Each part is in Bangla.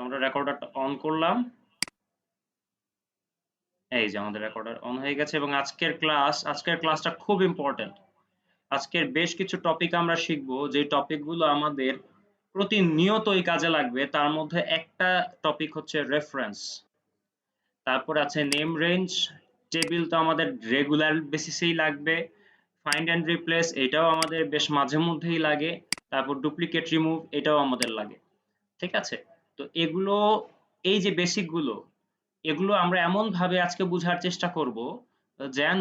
আমরা রেকর্ডারটা অন করলাম। এই যে আমাদের রেকর্ডার অন হয়ে গেছে এবং আজকের ক্লাসটা খুব ইম্পর্টেন্ট। আজকের বেশ কিছু টপিক আমরা শিখব, যে টপিকগুলো আমাদের প্রতিনিয়তই কাজে লাগবে। তার মধ্যে একটা টপিক হচ্ছে রেফারেন্স, তারপর আছে নেম রেঞ্জ, টেবিল তো আমাদের রেগুলার বেসিসেই লাগবে, ফাইন্ড অ্যান্ড রিপ্লেস এটাও আমাদের বেশ মাঝে মধ্যেই লাগে, তারপর ডুপ্লিকেট রিমুভ এটাও আমাদের লাগে। ঠিক আছে, তো এগুলো, এই যে বেসিকগুলো, এগুলো আমরা এমন ভাবে আজকে বোঝার চেষ্টা করব যেন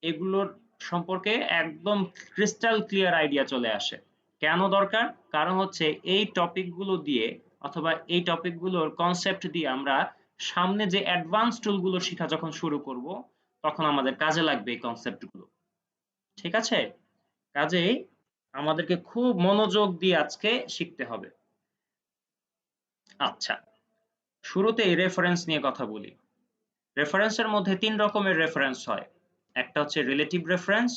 এগুলোর সম্পর্কে একদম ক্রিস্টাল ক্লিয়ার আইডিয়া চলে আসে। কেন দরকার? কারণ হচ্ছে এই টপিকগুলো দিয়ে অথবা এই টপিকগুলোর কনসেপ্ট দিয়ে আমরা সামনে যে অ্যাডভান্স টুলগুলো শেখা যখন শুরু করব তখন আমাদের কাজে লাগবে এই কনসেপ্টগুলো। ঠিক আছে, কাজেই আমাদেরকে খুব মনোযোগ দিয়ে আজকে শিখতে হবে। আচ্ছা, শুরুতেই রেফারেন্স নিয়ে কথা বলি। রেফারেন্সের মধ্যে তিন রকমের রেফারেন্স হয়। একটা হচ্ছে রিলেটিভ রেফারেন্স,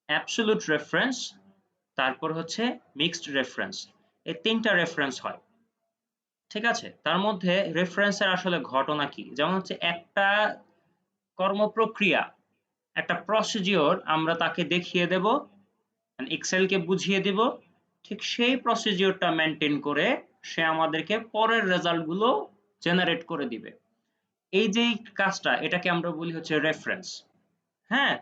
অ্যাবসলিউট রেফারেন্স, তারপর হচ্ছে মিক্সড রেফারেন্স। এই তিনটা রেফারেন্স হয়। ঠিক আছে, তার মধ্যে রেফারেন্সের আসলে ঘটনা কি? যেমন হচ্ছে একটা কর্মপ্রক্রিয়া, একটা প্রসিডিওর আমরা তাকে দেখিয়ে দেব, এক্সেলকে বুঝিয়ে দিব, ঠিক সেই প্রসিডিওরটা মেনটেন করে সে আমাদেরকে পরের রেজাল্টগুলো জেনারেট করে দিবে। এই যে কাজটা, এটাকে আমরা বলি হচ্ছে রেফারেন্স। হ্যাঁ,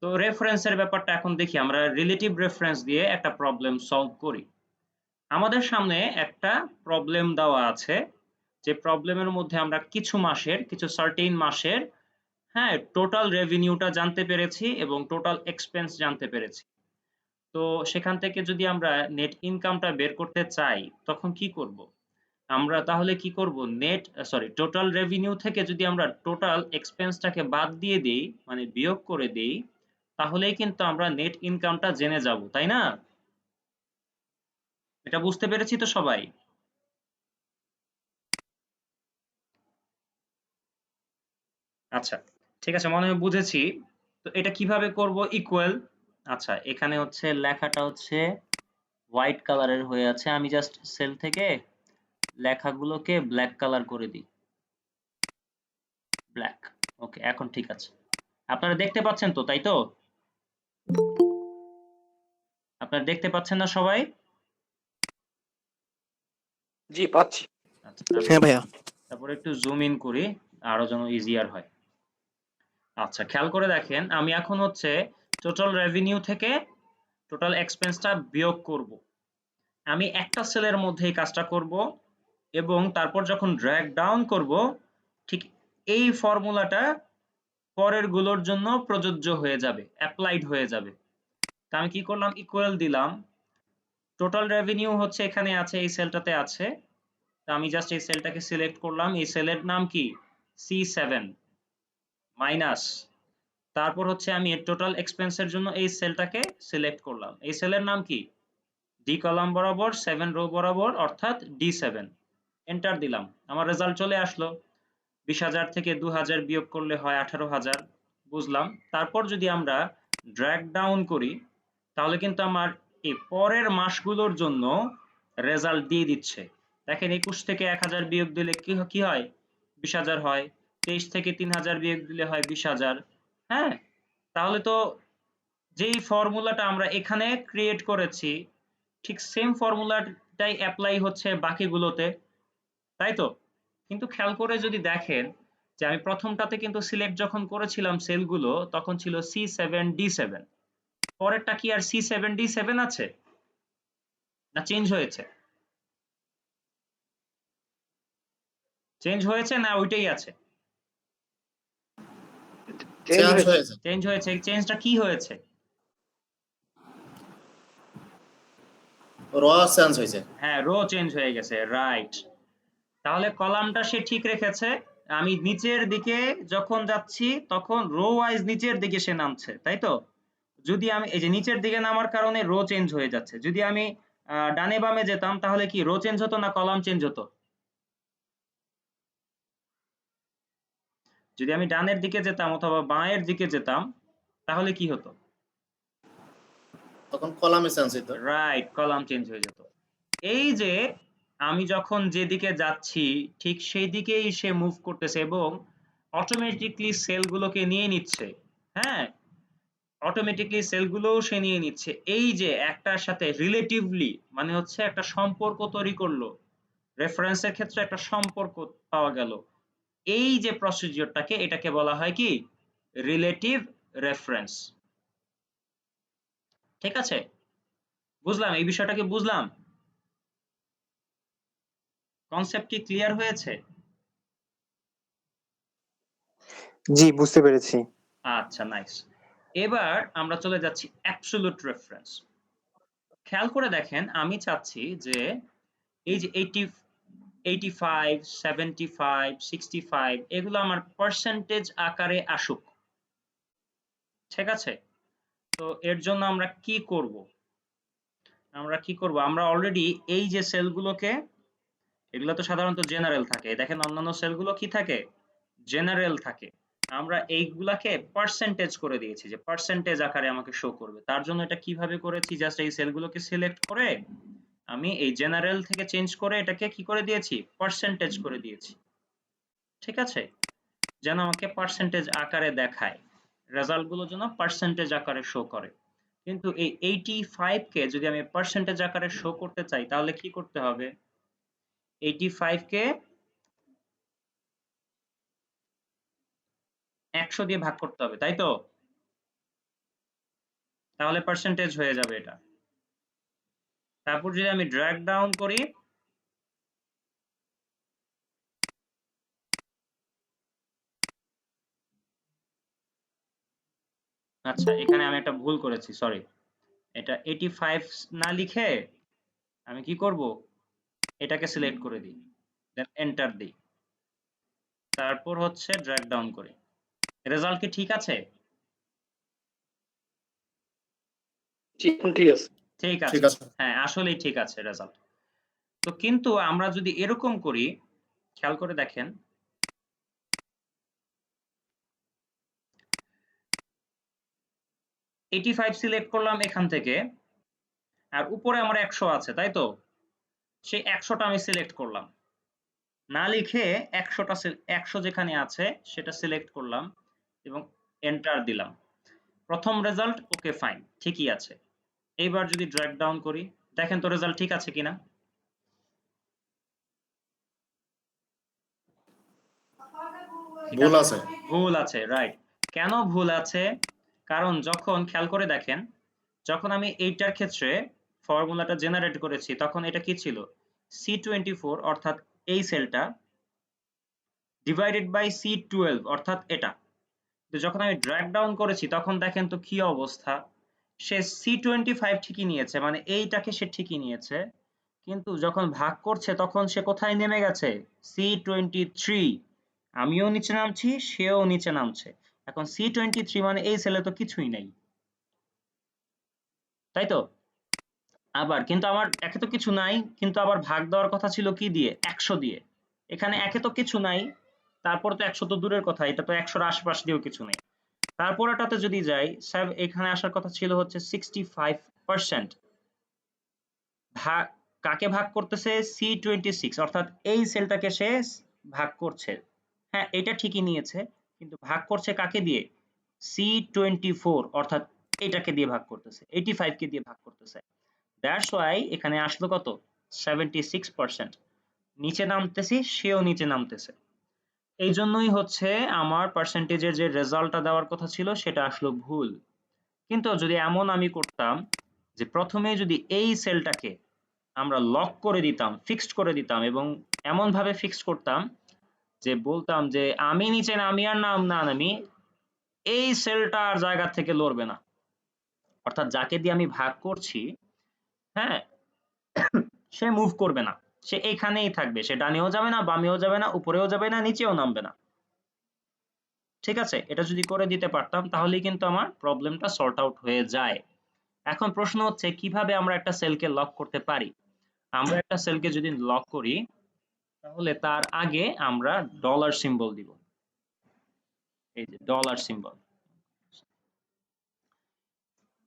তো রেফারেন্সের ব্যাপারটা এখন দেখি। আমরা রিলেটিভ রেফারেন্স দিয়ে একটা প্রবলেম সলভ করি। আমাদের সামনে একটা প্রবলেম দেওয়া আছে, যে প্রবলেমের মধ্যে আমরা কিছু সার্টেইন মাসের, হ্যাঁ, টোটাল রেভিনিউটা জানতে পেরেছি এবং টোটাল এক্সপেন্স জানতে পেরেছি। তো সেখান থেকে যদি আমরা নেট ইনকামটা বের করতে চাই তখন কি করব? আমরা তাহলে কি করব? টোটাল রেভিনিউ থেকে যদি আমরা টোটাল এক্সপেন্সটাকে বাদ দিয়ে দিই, মানে বিয়োগ করে দিই, তাহলেই কিন্তু আমরা নেট ইনকামটা জেনে যাব, তাই না? এটা বুঝতে পেরেছি তো সবাই? আচ্ছা, ঠিক আছে, মনে হয় বুঝেছি। তো এটা কিভাবে করব? ইকুয়াল, আচ্ছা এখানে হচ্ছে লেখাটা হচ্ছে হোয়াইট কালারের হয়ে আছে, আমি জাস্ট সেল থেকে লেখাগুলোকে ব্ল্যাক কালার করে দিই। ব্ল্যাক, ওকে, এখন ঠিক আছে। আপনারা দেখতে পাচ্ছেন তো, তাই তো? আপনারা দেখতে পাচ্ছেন না সবাই? জি পাচ্ছি। আচ্ছা, হ্যাঁ ভাইয়া। তারপরে একটু জুম ইন করি আরো যেন ইজিয়ার হয়। আচ্ছা, খেয়াল করে দেখেন, আমি এখন হচ্ছে টোটাল রেভিনিউ থেকে টোটাল এক্সপেন্সটা বিয়োগ করব। আমি একটা সেলের মধ্যে এই কাজটা করব এবং তারপর যখন ড্র্যাগ ডাউন করব, ঠিক এই ফর্মুলাটা পরের গুলোর জন্য প্রযোজ্য হয়ে যাবে, অ্যাপ্লাইড হয়ে যাবে। তা আমি কি করলাম? ইকুয়াল দিলাম। টোটাল রেভিনিউ হচ্ছে এখানে আছে, এই সেলটাতে আছে। তা আমি জাস্ট এই সেলটাকে সিলেক্ট করলাম। এই সেলের নাম কি? C7 মাইনাস, তারপর হচ্ছে আমি টোটাল এক্সপেন্সের জন্য এই সেলটাকে সিলেক্ট করলাম। এই সেলের নাম কি? ডি কলাম বরাবর 7 রো বরাবর, অর্থাৎ D7। এন্টার দিলাম, আমার রেজাল্ট চলে আসলো। 20,000 থেকে 2,000 বিয়োগ করলে হয় 18,000। বুঝলাম। তারপর যদি আমরা ড্র্যাগ ডাউন করি তাহলে কিন্তু আমার এই পরের মাসগুলোর জন্য রেজাল্ট দিয়ে দিচ্ছে। দেখেন, 21 থেকে 1,000 বিয়োগ দিলে কি হয়? 20,000 হয়। 23 থেকে 3,000 বিয়োগ দিলে হয় 20,000। হ্যাঁ, তাহলে তো যেই ফর্মুলাটা আমরা এখানে ক্রিয়েট করেছি ঠিক সেম ফর্মুলাটাই অ্যাপ্লাই হচ্ছে বাকিগুলোতে, তাই তো? কিন্তু খেয়াল করে যদি দেখেন যে আমি প্রথমটাতে কিন্তু সিলেক্ট যখন করেছিলাম সেলগুলো তখন ছিল C7D7, পরেরটা কি আর C7D7 আছে, না চেঞ্জ হয়েছে? চেঞ্জ হয়েছে না ওইটাই আছে? চেঞ্জ হয়েছে। এই চেঞ্জটা কি হয়েছে? র চেঞ্জ হয়েছে। হ্যাঁ, রো চেঞ্জ হয়ে গেছে, রাইট। তাহলে কলামটা সে ঠিক রেখেছে। আমি নিচের দিকে যখন যাচ্ছি তখন রো ওয়াইজ নিচের দিকে সে নামছে, তাই তো? যদি আমি এই যে নিচের দিকে নামার কারণে রো চেঞ্জ হয়ে যাচ্ছে। যদি আমি ডানে বামে যেতাম তাহলে কি রো চেঞ্জ হতো না কলাম চেঞ্জ হতো? যদি আমি ডানের দিকে যেতাম অথবা বাঁয়ের দিকে যেতাম তাহলে কি হতো? তখন কলামে চেঞ্জ হতো। রাইট, কলাম চেঞ্জ হয়ে যেত। এই যে আমি যখন যেদিকে যাচ্ছি ঠিক সেই দিকেই সে মুভ করতেছে এবং অটোমেটিকলি সেলগুলোকে নিয়ে নিচ্ছে। হ্যাঁ, অটোমেটিকলি সেলগুলোও সে নিয়ে নিচ্ছে। এই যে একটার সাথে রিলেটিভলি মানে হচ্ছে একটা সম্পর্ক তৈরি করলো, রেফারেন্সের ক্ষেত্রে একটা সম্পর্ক পাওয়া গেল। এই যে প্রসিডিওরটাকে এটাকে বলা হয় কি রিলেটিভ রেফারেন্স। ঠিক আছে, বুঝলাম এই বিষয়টা কি বুঝলাম? কনসেপ্ট কি ক্লিয়ার হয়েছে? জি, বুঝতে পেরেছি। আচ্ছা, নাইস। এবার আমরা চলে যাচ্ছি অ্যাবসলিউট রেফারেন্স। খেয়াল করে দেখেন আমি চাচ্ছি যে এই যে 80, 85, 75, 65 এগুলো আমার পার্সেন্টেজ আকারে আসুক। ঠিক আছে, তো এর জন্য আমরা কি করব? আমরা অলরেডি এই যে সেলগুলোকে, এগুলো তো সাধারণত জেনারেল থাকে। দেখেন অন্যান্য সেলগুলো কি থাকে? জেনারেল থাকে। আমরা এইগুলাকে পার্সেন্টেজ করে দিয়েছি যে পার্সেন্টেজ আকারে আমাকে শো করবে। তার জন্য এটা কিভাবে করেছি, জাস্ট এই সেলগুলোকে সিলেক্ট করে আমি এই জেনারেল থেকে চেঞ্জ করে এটাকে কি করে দিয়েছি, পার্সেন্টেজ করে দিয়েছি। ঠিক আছে, যেন আমাকে পার্সেন্টেজ আকারে দেখায়, রেজাল্টগুলো যেন পার্সেন্টেজ আকারে শো করে। কিন্তু এই 85 কে যদি আমি পার্সেন্টেজ আকারে শো করতে চাই তাহলে কি করতে হবে? 85 কে 100 দিয়ে ভাগ করতে হবে, তাই তো? তাহলে পার্সেন্টেজ হয়ে যাবে এটা। তারপর যদি আমি ড্র্যাগ ডাউন করি, আচ্ছা এখানে আমি একটা ভুল করেছি, সরি। এটা 85 না লিখে আমি কি করব, এটাকে সিলেক্ট করে দিই, দেন এন্টার দিই, তারপর হচ্ছে ড্র্যাগ ডাউন করি। রেজাল্ট কি ঠিক আছে? ঠিক আছে। ঠিক আছে, হ্যাঁ আসলেই ঠিক আছে রেজাল্ট। তো কিন্তু আমরা যদি এরকম করি, খেয়াল করে দেখেন, এইটি ফাইভ সিলেক্ট করলাম এখান থেকে, আর উপরে আমার 100 আছে, তাই তো? সেই 100টা আমি সিলেক্ট করলাম, না লিখে 100 যেখানে আছে সেটা সিলেক্ট করলাম এবং এন্টার দিলাম। প্রথম রেজাল্ট ওকে ফাইন, ঠিকই আছে। এইবার যদি ড্র্যাগ ডাউন করি, দেখেন তো রেজাল্ট ঠিক আছে কিনা। ভুল আছে। ভুল আছে, রাইট। কেন ভুল আছে? কারণ যখন খেয়াল করে দেখেন, যখন আমি এইটার ক্ষেত্রে ফর্মুলাটা জেনারেট করেছি তখন এটা কি ছিল, C24 অর্থাৎ এই সেলটা ডিভাইডেড বাই C12 অর্থাৎ এটা। তো যখন আমি ড্র্যাগ ডাউন করেছি তখন দেখেন তো কি অবস্থা, সে C25 ঠিকই নিয়েছে, মানে এইটাকে সে ঠিকই নিয়েছে, কিন্তু যখন ভাগ করছে তখন সে কোথায় নেমে গেছে, C23। আমিও নিচে নামছি, সেও নিচে নামছে। এখন C23 মানে এই সেলে তো কিছুই নাই, তাই তো? আবার কিন্তু আমার একে তো কিছু নাই, কিন্তু আবার ভাগ দেওয়ার কথা ছিল কি দিয়ে, 100 দিয়ে। এখানে একে তো কিছু নাই, তারপর তো 100 তো দূরের কথা, এটা তো 100 এর আশেপাশ দিয়েও কিছু নেই। তারপর এটাতে যদি যাই, এখানে আসার কথা ছিল হচ্ছে 65%। ভাগ কাকে ভাগ করতেছে, C26 অর্থাৎ এই সেলটাকে সে ভাগ করছে। হ্যাঁ এটা ঠিকই নিয়েছে, কিন্তু ভাগ করছে কাকে দিয়ে, C24 অর্থাৎ এটাকে দিয়ে ভাগ করতেছে, 85 কে দিয়ে ভাগ করতেছে। দ্যাটস ওয়াই এখানে আসলো কত, 76%। নিচে নামতেছি, সেও নিচে নামতেছে। এই জন্যই হচ্ছে আমার পার্সেন্টেজের যে রেজাল্টটা দেওয়ার কথা ছিল সেটা আসলো ভুল। কিন্তু যদি এমন আমি করতাম যে প্রথমে যদি এই সেলটাকে আমরা লক করে দিতাম, ফিক্সড করে দিতাম, এবং এমন ভাবে ফিক্সড করতাম যে বলতাম যে আমি নিচে নামি আর নাম না নামি, এই সেলটা আর জায়গা থেকে লড়বে না, অর্থাৎ যাকে দিয়ে আমি ভাগ করছি, হ্যাঁ, সে মুভ করবে না, সে এখানেই থাকবে, সে ডানেও যাবে না, বামেও যাবে না, উপরেও যাবে না, নিচেও নামবে না। ঠিক আছে, এটা যদি করে দিতে পারতাম তাহলেই কিন্তু আমার প্রবলেমটা সর্ট আউট হয়ে যায়। এখন প্রশ্ন হচ্ছে কিভাবে আমরা একটা সেলকে লক করতে পারি। আমরা একটা সেলকে যদি লক করি তাহলে তার আগে আমরা ডলার সিম্বল দিব, এই যে ডলার সিম্বল।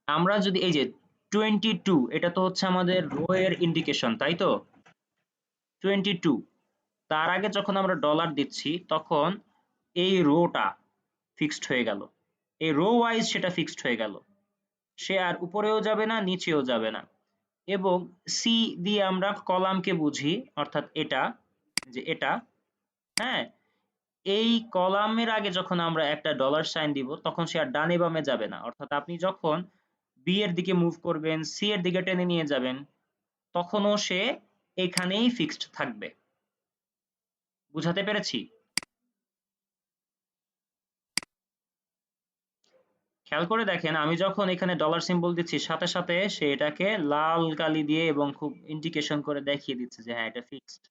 আমরা যদি এই যে 22, এটা তো হচ্ছে আমাদের রো এর ইন্ডিকেশন, তাই তো? 22। তার আগে যখন আমরা ডলার দিচ্ছি তখন এই রোটা ফিক্সড হয়ে গেল, এই রো ওয়াইজ সেটা ফিক্সড হয়ে গেল, সে আর উপরেও যাবে না নিচেও যাবে না। এবং সি দিয়ে আমরা কলামকে বুঝি, অর্থাৎ এটা, যে এটা, হ্যাঁ, এই কলামের আগে যখন আমরা একটা ডলার সাইন দিব তখন সে আর ডানে বামে যাবে না। অর্থাৎ আপনি যখন বি এর দিকে মুভ করবেন, সি এর দিকে টেনে নিয়ে যাবেন, তখনও সে এখানেই ফিক্সড থাকবে। বুঝাতে পেরেছি? খেয়াল করে দেখেন, আমি যখন এখানে ডলার সিম্বল দিচ্ছি সাথে সাথে সে এটাকে লাল কালি দিয়ে এবং খুব ইন্ডিকেশন করে দেখিয়ে দিচ্ছে যে হ্যাঁ এটা ফিক্সড।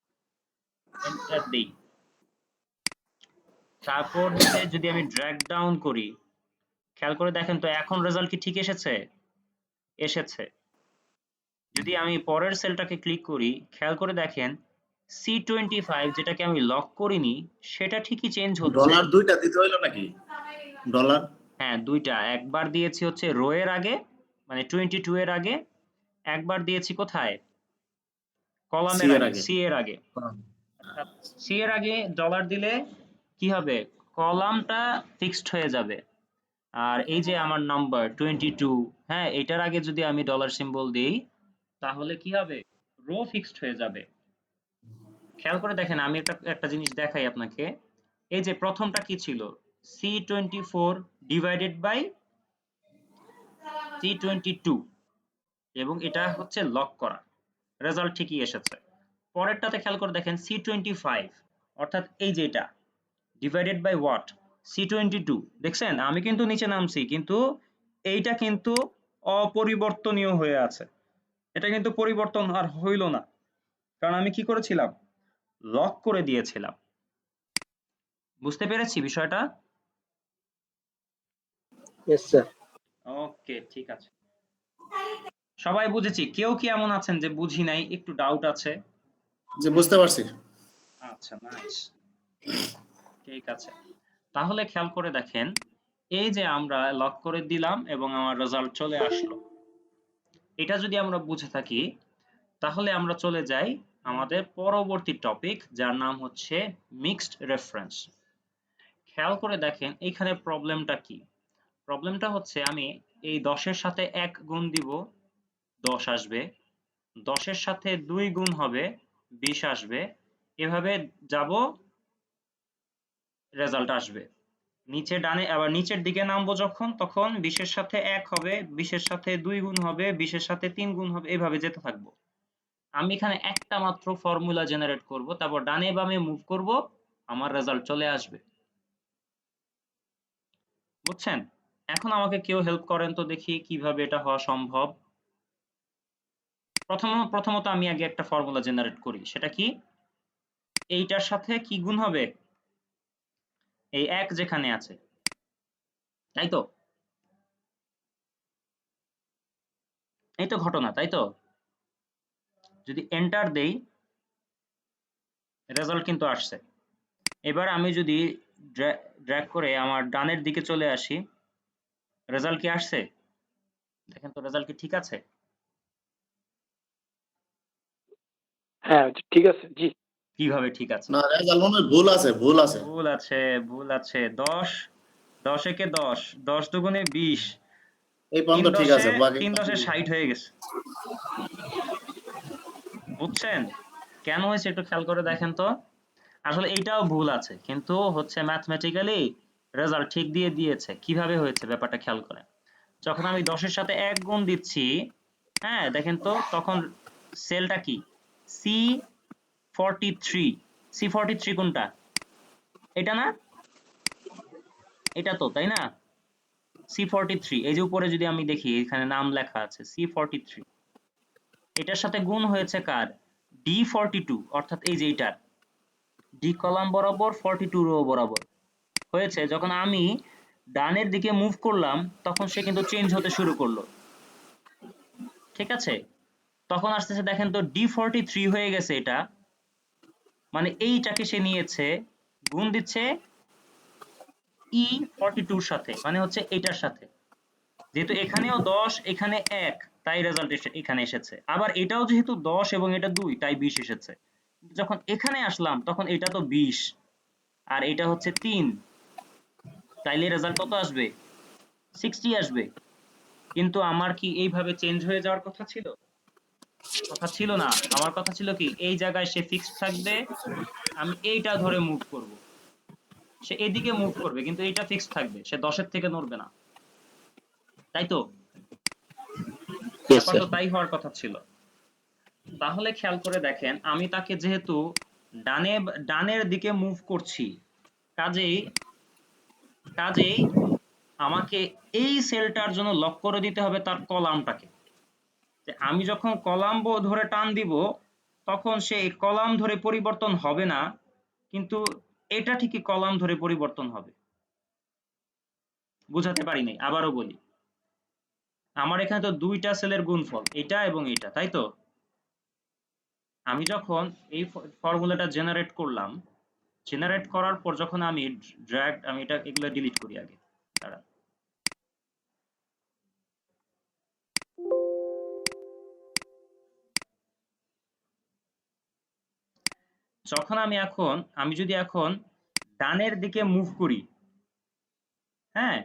এন্টার দেই। তারপর হচ্ছে যদি আমি ড্র্যাগ ডাউন করি, খেয়াল করে দেখেন তো এখন রেজাল্ট কি ঠিক এসেছে? এসেছে। যদি আমি পরের সেলটাকে ক্লিক করি, খেয়াল করে দেখেন C25 যেটাকে আমি লক করিনি সেটা ঠিকই চেঞ্জ হচ্ছে। ডলার দুইটা দিতে হইলো নাকি? ডলার হ্যাঁ, দুইটা। একবার দিয়েছি হচ্ছে রো এর আগে, মানে 22 এর আগে, একবার দিয়েছি কোথায়? কলামের আগে, সি এর আগে। সি এর আগে ডলার দিলে কি হবে? কলামটা ফিক্সড হয়ে যাবে। আর এই যে আমার নাম্বার 22, হ্যাঁ, এটার আগে যদি আমি ডলার সিম্বল দিই তাহলে কি হবে? রো ফিক্সড হয়ে যাবে। খেয়াল করে দেখেন, আমি একটা জিনিস দেখাই আপনাকে। এই যে প্রথমটা কি ছিল? C24 ডিভাইডেড বাই C22, এবং এটা হচ্ছে লক করা, রেজাল্ট ঠিকই এসেছে। পরেরটাতে খেয়াল করে দেখেন C25, অর্থাৎ এই যে এটা ডিভাইডেড বাই হোয়াট? C22। দেখছেন আমি কিন্তু নিচে নামছি কিন্তু এইটা কিন্তু অপরিবর্তনীয় হয়ে আছে, এটা কিন্তু পরিবর্তন আর হইল না, কারণ আমি কি করেছিলাম? লক করে দিয়েছিলাম। বুঝতে পেরেছি বিষয়টা? Yes sir. ওকে, ঠিক আছে, সবাই বুঝেছি। কেউ কি এমন আছেন যে বুঝি নাই, একটু ডাউট আছে? যে বুঝতে পারছি। আচ্ছা, নাইস, ঠিক আছে। তাহলে খেয়াল করে দেখেন, এই যে আমরা লক করে দিলাম এবং আমার রেজাল্ট চলে আসলো। এটা যদি আমরা বুঝে থাকি তাহলে আমরা চলে যাই আমাদের পরবর্তী টপিক, যার নাম হচ্ছে মিক্সড রেফারেন্স। খেয়াল করে দেখেন এখানে প্রবলেমটা কি? প্রবলেমটা হচ্ছে আমি এই 10 এর সাথে 1 গুণ দিব, 10 আসবে, 10 এর সাথে 2 গুণ হবে, 20 আসবে, এভাবে যাব, রেজাল্ট আসবে। নিচে ডানে আবার নিচের দিকে নামবো যখন, তখন 20 এর সাথে 1 হবে, 20 এর সাথে 2 গুণ হবে, 20 এর সাথে 3 গুণ হবে, এভাবে যেতে থাকবো। আমি এখানে একটা মাত্র ফর্মুলা জেনারেট করব, তারপর ডানে বামে মুভ করব, আমার রেজাল্ট চলে আসবে। বুঝছেন? এখন আমাকে কেউ হেল্প করেন তো দেখি কিভাবে এটা হওয়া সম্ভব। প্রথমত আমি আগে একটা ফর্মুলা জেনারেট করি, সেটা কি? এইটার সাথে কি গুণ হবে? এই 1 যেখানে আছে, তাই তো? এই তো ঘটনা, তাই তো? যদি এন্টার দেই, রেজাল্ট কিন্তু আসছে। এবার আমি যদি ড্র্যাগ করে আমার ডানের দিকে চলে আসি, রেজাল্ট কি আসছে? দেখেন তো রেজাল্ট কি ঠিক আছে? হ্যাঁ ঠিক আছে, জি। কিভাবে ঠিক আছে? না রেজাল্ট মনে হয় ভুল আছে, ভুল আছে। ভুল আছে, ভুল আছে। 10, 10 একে 10, 10 দুগুণে 20, এই 3 পর্যন্ত ঠিক আছে, দশে বাকি 3 দশে 60 হয়ে গেছে। বুঝছেন কেন হয়েছে? একটু খেয়াল করে দেখেন তো। আসলে এইটাও ভুল আছে, কিন্তু হচ্ছে ম্যাথমেটিক্যালি রেজাল্ট ঠিক দিয়ে দিয়েছে। কিভাবে হয়েছে ব্যাপারটা খেয়াল করেন। যখন আমি 10 এর সাথে 1 গুণ দিচ্ছি, হ্যাঁ, দেখেন তো তখন সেলটা কি? C43। C43 কোনটা? এটা না? এটা তো, তাই না? C43, এই যে উপরে যদি আমি দেখি এখানে নাম লেখা আছে C43, এটার সাথে গুণ হয়েছে কার? D42, অর্থাৎ এই যে এইটার D কলাম বরাবর 42 রো বরাবর হয়েছে। যখন আমি ডানের দিকে মুভ করলাম তখন সে কিন্তু চেঞ্জ হতে শুরু করলো, ঠিক আছে? তখন আসতেছে দেখেন তো D43 হয়ে গেছে এটা, মানে এইটাকে সে নিয়েছে, গুণ দিচ্ছে E42 এর সাথে, মানে হচ্ছে এটার সাথে। যেহেতু এখানেও 10, এখানে 1, তাই রেজাল্ট এখানে এসেছে। আবার এটাও যেহেতু 10 এবং এটা 2, তাই 20 এসেছে। যখন এখানে আসলাম তখন এটা তো 20 আর এটা হচ্ছে 3, তাইলে রেজাল্ট কত আসবে? 60 আসবে। কিন্তু আমার কি এইভাবে চেঞ্জ হয়ে যাওয়ার কথা ছিল? কথা ছিল না। আমার কথা ছিল কি এই জায়গায় সে ফিক্সড থাকবে, আমি এইটা ধরে মুভ করব। সে এদিকে মুভ করবে কিন্তু এইটা ফিক্সড থাকবে, সে 10 এর থেকে নড়বে না, তাই তো? ইয়েস ব্যাপার স্যার। তো তাই হওয়ার কথা ছিল। তাহলে খেয়াল করে দেখেন আমি তাকে যেহেতু ডানের দিকে মুভ করছি, কাজেই কাজেই আমাকে এই সেলটার জন্য লক করে দিতে হবে তার কলামটাকে। যে আমি যখন কলাম ধরে টান দিব তখন সে কলাম ধরে পরিবর্তন হবে না, কিন্তু এটা ঠিকই কলাম ধরে পরিবর্তন হবে। বুঝাতে পারি নাই, আবারও বলি। আমার এখানে তো দুইটা সেলের গুণফল, এটা এবং এটা, তাই তো? আমি যখন এই ফর্মুলাটা জেনারেট করলাম, জেনারেট করার পর যখন আমি আমি এটা এগুলো ডিলিট করি আগে, দাঁড়া। যখন আমি যদি এখন ডানের দিকে মুভ করি, হ্যাঁ,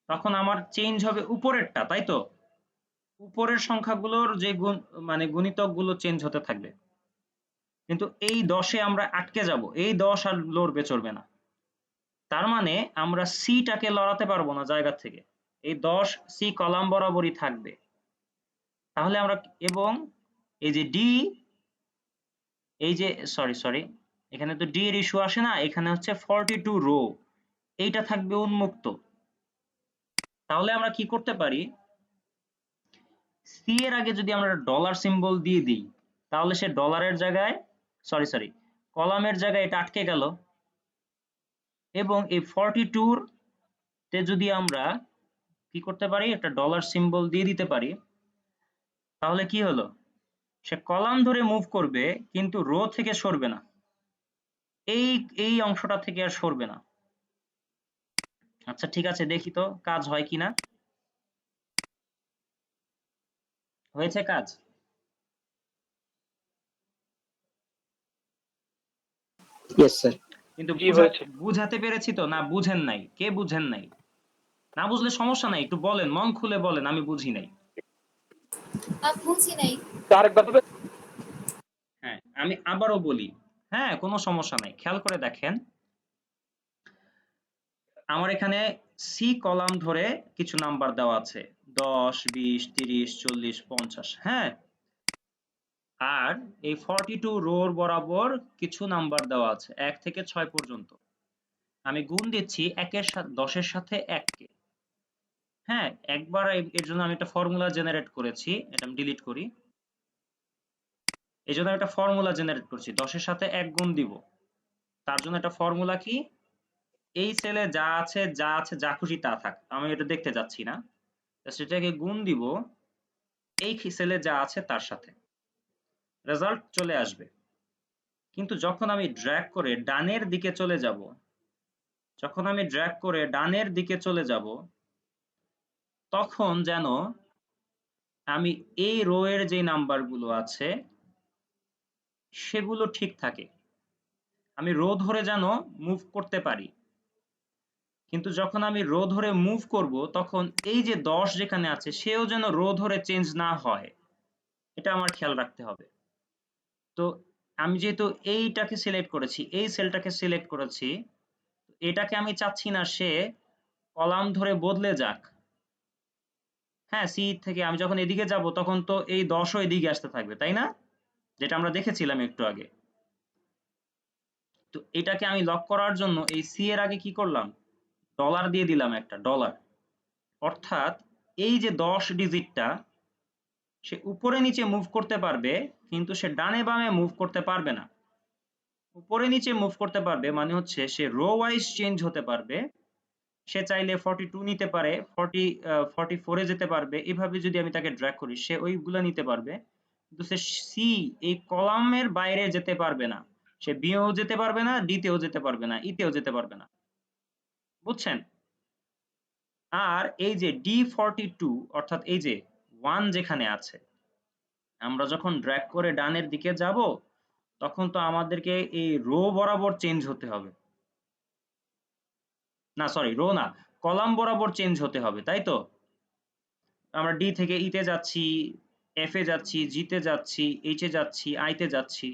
তখন আমার চেঞ্জ হবে উপরেরটা, তাই তো? উপরের সংখ্যাগুলোর যে মানে গুণিতকগুলো চেঞ্জ হতে থাকবে। কিন্তু এই 10-এ আমরা আটকে যাব, এই 10 আর লড়বে চড়বে না। তার মানে আমরা সিটাকে লড়াতে পারবো না জায়গা থেকে, এই 10 সি কলাম বরাবরই থাকবে। তাহলে আমরা এবং এই যে ডি, এই যে সরি এখানে তো ডি এর ইস্যু আসে না, এখানে হচ্ছে 42 রো, এইটা থাকবে উন্মুক্ত। তাহলে আমরা কি করতে পারি, সি এর আগে যদি আমরা ডলার সিম্বল দিয়ে দিই, তাহলে সে ডলারের জায়গায় সরি কলামের জায়গায় এটা আটকে গেল। এবং এই 42 তে যদি আমরা কি করতে পারি, একটা ডলার সিম্বল দিয়ে দিতে পারি, তাহলে কি হলো, সে কলাম ধরে মুভ করবে কিন্তু রো থেকে সরবে না, এই এই অংশটা থেকে আর সরবে না। আচ্ছা ঠিক আছে, দেখি তো কাজ হয় কিনা। হয়েছে কাজ? Yes sir. কিন্তু জি হয়েছে। বুঝাতে পেরেছি তো? না বুঝেন নাই? কে বুঝেন নাই? না বুঝলে সমস্যা নাই, একটু বলেন, মন খুলে বলেন আমি বুঝি নাই। বুঝি নাই। আরেকবার বলবেন? হ্যাঁ, আমি আবারও বলি। হ্যাঁ, কোনো সমস্যা নাই, খেয়াল করে দেখেন। আমার এখানে সি কলাম ধরে কিছু নাম্বার দেওয়া আছে, 10, 20, 30, 40, 50, হ্যাঁ। আর এই 42 রোর বরাবর কিছু নাম্বার দেওয়া আছে 1 থেকে 6 পর্যন্ত। আমি গুণ দিচ্ছি 10-এর সাথে 1 কে। হ্যাঁ, একবার এর জন্য আমি একটা ফর্মুলা জেনারেট করেছি, এটা আমি ডিলিট করি। এই জন্য একটা ফর্মুলা জেনারেট করছি, 10-এর সাথে 1 গুণ দিব। তার জন্য একটা ফর্মুলা কি, এই সেলে যা আছে যা খুশি তা থাক, আমি এটা দেখতে যাচ্ছি না, সেটাকে গুণ দিব এই সেলে যা আছে তার সাথে, রেজাল্ট চলে আসবে। কিন্তু যখন আমি ড্র্যাগ করে ডানের দিকে চলে যাব, তখন যেন আমি এই রো এর যে নাম্বারগুলো আছে সেগুলো ঠিক থাকে, আমি রো ধরে যেন মুভ করতে পারি। কিন্তু যখন আমি রো ধরে মুভ করব তখন এই যে 10 যেখানে আছে সেও যেন রো ধরে চেঞ্জ না হয়, এটা আমার খেয়াল রাখতে হবে। তো আমি যেহেতু এইটাকে সিলেক্ট করেছি, এই সেলটাকে সিলেক্ট করেছি, এটাকে আমি চাচ্ছি না সে কলাম ধরে বদলে যাক। হ্যাঁ, সি থেকে আমি যখন এদিকে যাব তখন তো এই 10ও এদিকে আসতে থাকবে, তাই না? যেটা আমরা দেখেছিলাম একটু আগে। তো এটাকে আমি লক করার জন্য এই সি এর আগে কি করলাম, ডলার দিয়ে দিলাম, একটা ডলার। অর্থাৎ এই যে 10 ডিজিটটা সে উপরে নিচে মুভ করতে পারবে, কিন্তু সে ডানে বামে মুভ করতে পারবে না। উপরে নিচে মুভ করতে পারবে মানে হচ্ছে সে রো ওয়াইজ চেঞ্জ হতে পারবে, সে চাইলে 42 নিতে পারে, 44 এ যেতে পারবে, এভাবে যদি আমি তাকে ড্র্যাগ করি সে ওইগুলা নিতে পারবে। কিন্তু সে সি এই কলামের বাইরে যেতে পারবে না, সে বিও যেতে পারবে না, ডিতেও যেতে পারবে না, ইতেও যেতে পারবে না। বুঝছেন? আর এই যে D42 অর্থাৎ এই যে 1 যেখানে আছে, আমরা যখন ড্র্যাগ করে ডানের দিকে যাব তখন তো আমাদেরকে এই রো বরাবর চেঞ্জ হতে হবে, না সরি রো না, কলাম বরাবর চেঞ্জ হতে হবে, তাই তো? আমরা ডি থেকে ই তে যাচ্ছি, এফ এ যাচ্ছি, জি তে যাচ্ছি, এইচ এ যাচ্ছি, আই তে যাচ্ছি,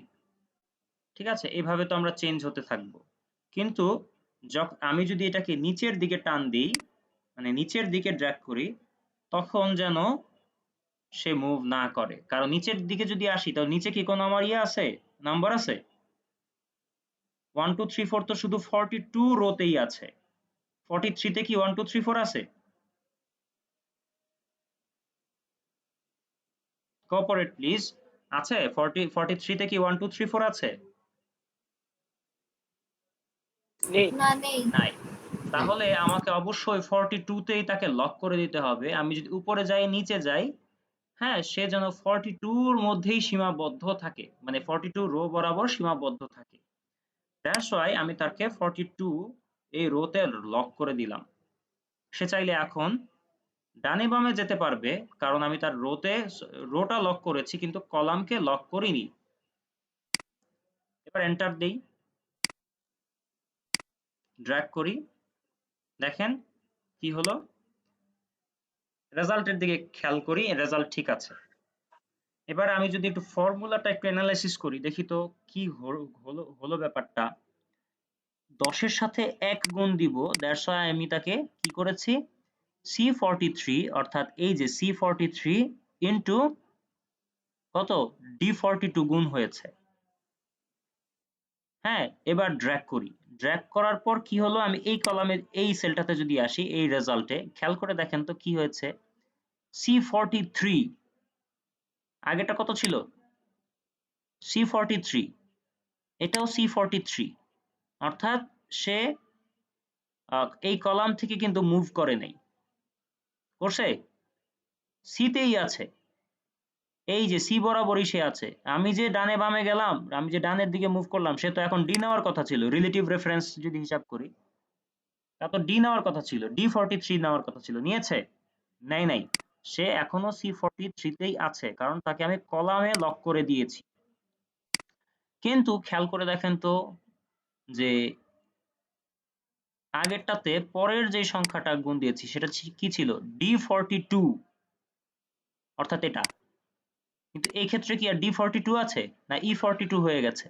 ঠিক আছে? এইভাবে তো আমরা চেঞ্জ হতে থাকবো। কিন্তু আমি যদি এটাকে নিচের দিকে টান দিই, মানে নিচের দিকে ড্র্যাগ করি, তখন যেন সে মুভ না করে, কারণ নিচের দিকে যদি আসি তো নিচে কি কোনো আমার ইয়ে আছে, নাম্বার আছে? 1 2 3 4 তো শুধু 42 রোতেই আছে, 43 তে কি 1 2 3 4 আছে? কোঅপারেট প্লিজ, আছে? 43 তে কি 1 2 3 4 আছে? নেই। নাই। তাহলে আমাকে অবশ্যই 42 তেই তাকে লক করে দিতে হবে। আমি যদি উপরে যাই নিচে যাই, হ্যাঁ, সে যেন 42 এর মধ্যেই সীমাবদ্ধ থাকে, মানে 42 রো বরাবর সীমাবদ্ধ থাকে। দ্যাটস ওয়াই আমি তাকে 42 এই রোতে লক করে দিলাম। সে চাইলে এখন ডানে বামে যেতে পারবে, কারণ আমি তার রোটা লক করেছি কিন্তু কলামকে লক করিনি। এবার এন্টার দেই, ড্র্যাগ করি, দেখেন কি হলো। রেজাল্টের দিকে খেয়াল করি, রেজাল্ট ঠিক আছে। এবার আমি যদি একটু ফর্মুলাটা একটু অ্যানালাইসিস করি, দেখি তো কি হলো ব্যাপারটা। 10 এর সাথে 1 গুণ দিব, দ্যাটস ওয়াই আমি তাকে কি করেছি, C43 অর্থাৎ এই যে C43 ইনটু কত, D42 গুণ হয়েছে। হ্যাঁ, এবার ড্র্যাগ করি, ড্র্যাগ করার পর কি হলো, আমি এই কলামের এই সেলটাতে যদি আসি, এই রেজাল্টে খেয়াল করে দেখেন তো কি হয়েছে। C43 আগেটা কত ছিল, C43, এটাও C43, অর্থাৎ সে এই কলাম থেকে কিন্তু মুভ করে নাই, করছে? সিতেই আছে, এই যে সি বরাবরই সে আছে। আমি যে ডানে বামে গেলাম, আমি যে ডানের দিকে মুভ করলাম, সে তো এখন ডি নেওয়ার কথা ছিল, রিলেটিভ রেফারেন্স যদি হিসাব করি, তা তো ডি নেওয়ার কথা ছিল, D43 নেওয়ার কথা ছিল, নিয়েছে? নাই। সে এখনো C43 তেই আছে, কারণ তাকে আমি কলামে লক করে দিয়েছি। কিন্তু খেয়াল করে দেখেন তো যে আগেরটাতে পরের যে সংখ্যাটা গুণ দিয়েছি সেটা কি ছিল, D42, অর্থাৎ এটা। কিন্তু এই ক্ষেত্রে কি আর D42 আছে, না E42 হয়ে গেছে?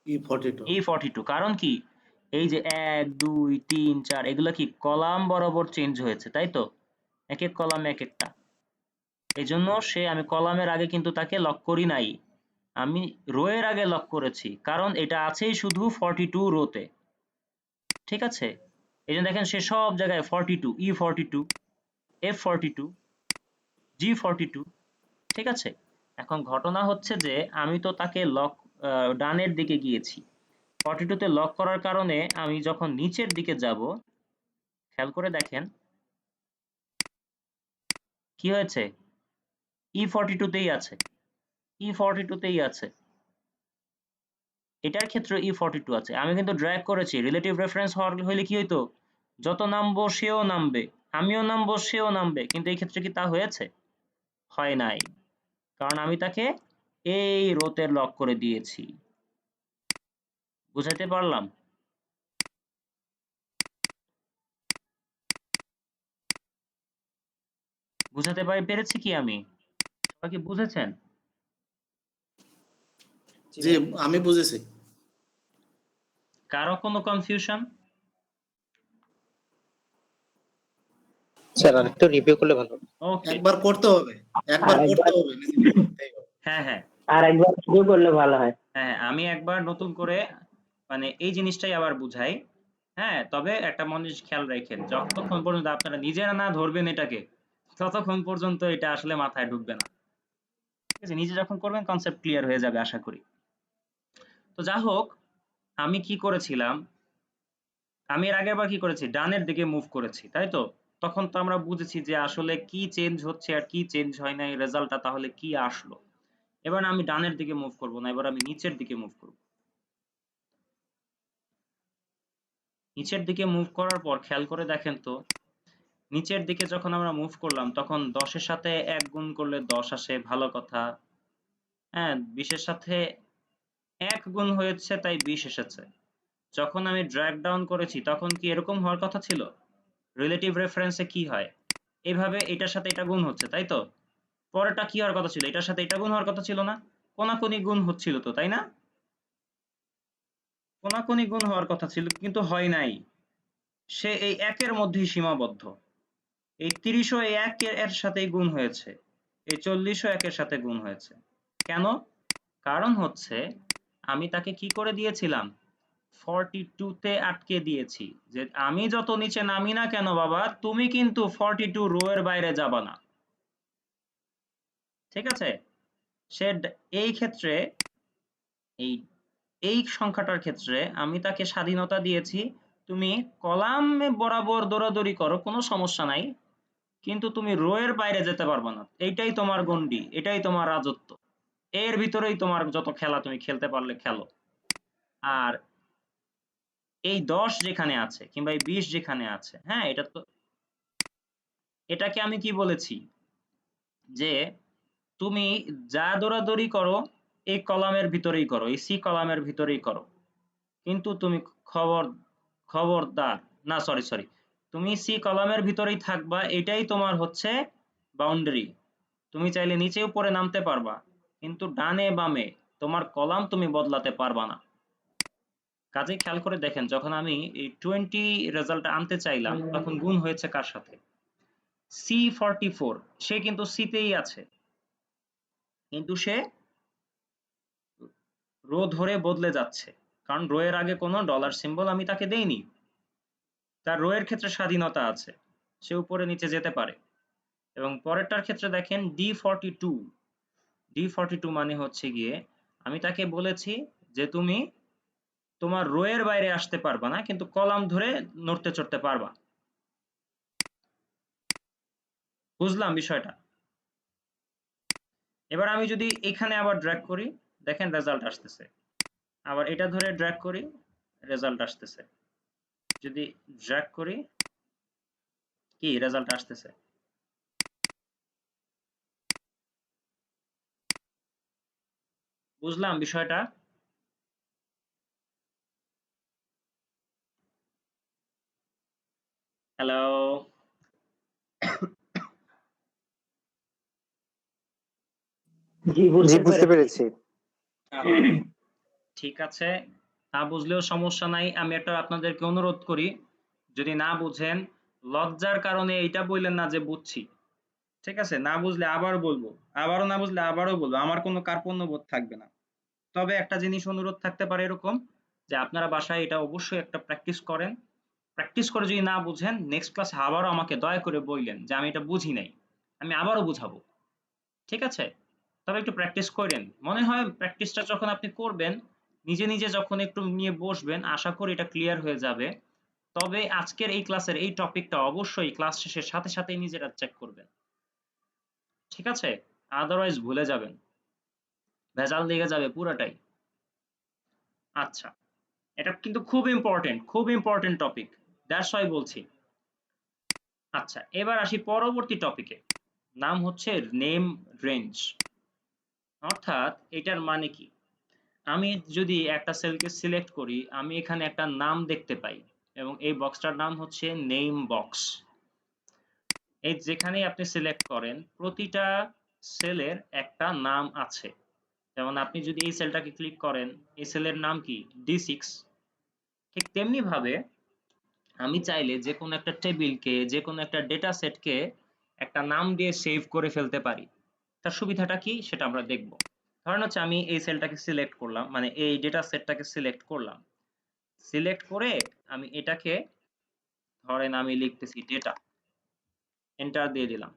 E42 E42, কারণ কি, এই যে 1 2 3 4 এগুলা কি কলাম বরাবর চেঞ্জ হয়েছে, তাই তো? এক এক কলামে এক একটা। এই জন্য আমি কলামের আগে কিন্তু তাকে লক করি নাই, আমি রো এর আগে লক করেছি, কারণ এটা আছেই শুধু 42 রোতে, ঠিক আছে? এই জন্য দেখেন সে সব জায়গায় 42, E42, F42, G42, ঠিক আছে? এখন ঘটনা হচ্ছে যে আমি তো তাকে ডানের দিকে গিয়েছি, 42 তে লক করার কারণে আমি যখন নিচের দিকে যাব, খেয়াল করে দেখেন কি হয়েছে, E42 তেই আছে, E42 তেই আছে, এটার ক্ষেত্রে E42 আছে। আমি কিন্তু ড্র্যাগ করেছি, রিলেটিভ রেফারেন্স হইলে কি হইতো, যত নামবো সেও নামবে, আমিও নামবো সেও নামবে, কিন্তু এই ক্ষেত্রে কি তা হয়েছে? হয় নাই, কারণ আমি তাকে এই রোতে লক করে দিয়েছি। বুঝাতে পারলাম? বুঝাতে পেরেছি কি আমি? সবাই কি বুঝেছেন? জি আমি বুঝেছি। কারো কোনো কনফিউশন? স্যার আরেকটু রিভিউ করলে ভালো। ওকে, একবার করতে হবে, একবার করতে হবে, নিজেকে করতেই হবে। হ্যাঁ, আর একবার শুরু করলে ভালো হয়। হ্যাঁ, আমি একবার নতুন করে মানে এই জিনিসটাই আবার বুঝাই। হ্যাঁ, তবে একটা জিনিস খেয়াল রাখেন, যতক্ষণ পর্যন্ত আপনারা নিজেরা না ধরবেন এটাকে, ততক্ষণ পর্যন্ত এটা আসলে মাথায় ঢুকবে না। ঠিক আছে, নিজে যখন করবেন কনসেপ্ট ক্লিয়ার হয়ে যাবে আশা করি। তো যা হোক, আমি কি করেছিলাম, আমি এর আগের বার কি করেছি, ডানের দিকে মুভ করেছি, তাই তো? তখন তো আমরা বুঝেছি যে আসলে কি চেঞ্জ হচ্ছে আর কি চেঞ্জ হয় না, এই রেজাল্টটা তাহলে কি আসলো। এবার আমি ডানের দিকে মুভ করব না, এবার আমি নিচের দিকে মুভ করব। নিচের দিকে মুভ করার পর খেয়াল করে দেখেন তো, নিচের দিকে যখন আমরা মুভ করলাম তখন 10 এর সাথে 1 গুণ করলে 10 আসে, ভালো কথা। হ্যাঁ 20 এর সাথে 1 গুণ হয়েছে তাই 20 এসেছে। যখন আমি ড্র্যাগ ডাউন করেছি তখন কি এরকম হওয়ার কথা ছিল? রিলেটিভ রেফারেন্সে কি হয়? এভাবে এটার সাথে এটা গুণ হচ্ছে, তাই তো? পরেরটা কি হওয়ার কথা ছিল? এটার সাথে এটা গুণ হওয়ার কথা ছিল না? কোনাকুনি গুণ হচ্ছিল তো, তাই না? কোনাকুনি গুণ হওয়ার কথা ছিল কিন্তু হয় নাই। সে এই 1 এর মধ্যেই সীমাবদ্ধ। এই 30 ও এই 1 এর সাথেই গুণ হয়েছে। এই 40 ও 1 এর সাথে গুণ হয়েছে। কেন? কারণ হচ্ছে আমি তাকে কি করে দিয়েছিলাম? 42 তে আটকে দিয়েছি যে আমি যত নিচে নামি না কেন বাবা, তুমি কিন্তু 42 রো এর বাইরে যাবা না। ঠিক আছে? সে এই ক্ষেত্রে এই এই সংখ্যাটার ক্ষেত্রে আমি তাকে স্বাধীনতা দিয়েছি, তুমি কলামে বরাবর দৌড়াদৌড়ি করো, কোনো সমস্যা নাই, কিন্তু তুমি রো এর বাইরে যেতে পারবে না। এইটাই তোমার গন্ডি, এটাই তোমার রাজত্ব। এর ভিতরেই তোমার যত খেলা তুমি খেলতে পারলে খেলো। আর এই 10 যেখানে আছে কিংবা এই 20 যেখানে আছে, হ্যাঁ এটা তো, এটাকে আমি কি বলেছি যে তুমি যা দৌড়াদৌড়ি করো এই কলামের ভিতরেই করো, এই সি কলামের ভিতরেই করো, কিন্তু তুমি খবরদার না, সরি, তুমি সি কলামের ভিতরেই থাকবা, এটাই তোমার হচ্ছে বাউন্ডারি। তুমি চাইলে নিচে উপরে নামতে পারবা, কিন্তু ডানে বামে তোমার কলাম তুমি বদলাতে পারবা না। কাজেই খেয়াল করে দেখেন, যখন আমি এই 20 রেজাল্ট আনতে চাইলাম তখন গুণ হয়েছে কার সাথে? C44, সে কিন্তু সিতেই আছে, কিন্তু সে রো ধরে বদলে যাচ্ছে, কারণ রো এর আগে কোনো ডলার সিম্বল আমি তাকে দেইনি। তার রো এর ক্ষেত্রে স্বাধীনতা আছে, সে উপরে নিচে যেতে পারে। এবং পরেরটার ক্ষেত্রে দেখেন D42 মানে হচ্ছে গিয়ে আমি তাকে বলেছি যে তুমি তোমার রো এর বাইরে আসতে পারবা না, কিন্তু কলাম ধরে নড়তে চড়তে পারবা। বুঝলাম বিষয়টা? এবার আমি যদি এখানে আবার ড্র্যাগ করি, দেখেন রেজাল্ট আসতেছে। আবার এটা ধরে ড্র্যাগ করি, রেজাল্ট আসতেছে। যদি ড্র্যাগ করি, কি রেজাল্ট আসতেছে? বুঝলাম বিষয়টা? হ্যালো? জি জি, বুঝতে বুঝতে পেরেছি। পেরেছি। ঠিক আছে, না বুঝলেও সমস্যা নাই। আমি একটা আপনাদেরকে অনুরোধ করি, যদি না বুঝেন লজ্জার কারণে এইটা বললেন না যে বুঝছি। ঠিক আছে? না বুঝলে আবার বলবো, আবারও না বুঝলে আবারও বলবো, আমার কোনো কার্পণ্যবোধ থাকবে না। তবে একটা জিনিস অনুরোধ থাকতে পারে এরকম, যে আপনারা বাসায় এটা অবশ্যই একটা প্র্যাকটিস করেন। প্র্যাকটিস করে যদি না বুঝেন, নেক্সট ক্লাসে আবারও আমাকে দয়া করে বললেন যে আমি এটা বুঝি নাই, আমি আবারও বুঝাবো। ঠিক আছে? তবে একটু প্র্যাকটিস করেন। মনে হয় প্র্যাকটিসটা যখন আপনি করবেন, নিজে নিজে যখন একটু নিয়ে বসবেন, আশা করি এটা ক্লিয়ার হয়ে যাবে। তবে আজকের এই ক্লাসের এই টপিকটা অবশ্যই ক্লাস শেষের সাথে সাথেই নিজেরা চেক করবেন। ঠিক আছে? আদারওয়াইজ ভুলে যাবেন, ভেজাল লেগে যাবে পুরাটাই। আচ্ছা, এটা কিন্তু খুব ইম্পর্টেন্ট টপিক, দ্যাটস ওয়াই বলছি। আচ্ছা, এবার আসি পরবর্তী টপিকে, নাম হচ্ছে নেম রেঞ্জ। অর্থাৎ এটার মানে কি? আমি যদি একটা সেলকে সিলেক্ট করি, আমি এখানে একটা নাম দেখতে পাই এবং এই বক্সটার নাম হচ্ছে নেম বক্স। এই যেখানেই আপনি সিলেক্ট করেন, প্রতিটা সেলের একটা নাম আছে। যেমন আপনি যদি এই সেলটাকে ক্লিক করেন, এই সেলের নাম কি? D6। ঠিক তেমনি ভাবে আমি চাইলে যে কোনো একটা টেবিলকে, যে কোনো একটা ডেটা সেটকে একটা নাম দিয়ে সেভ করে ফেলতে পারি। তার সুবিধাটা কি সেটা আমরা দেখব। ধরেন হচ্ছে আমি এই সেলটাকে সিলেক্ট করলাম, মানে এই ডেটা সেটটাকে সিলেক্ট করলাম, সিলেক্ট করে আমি এটাকে, ধরেন আমি লিখতেছি ডেটা, এন্টার দিয়ে দিলাম।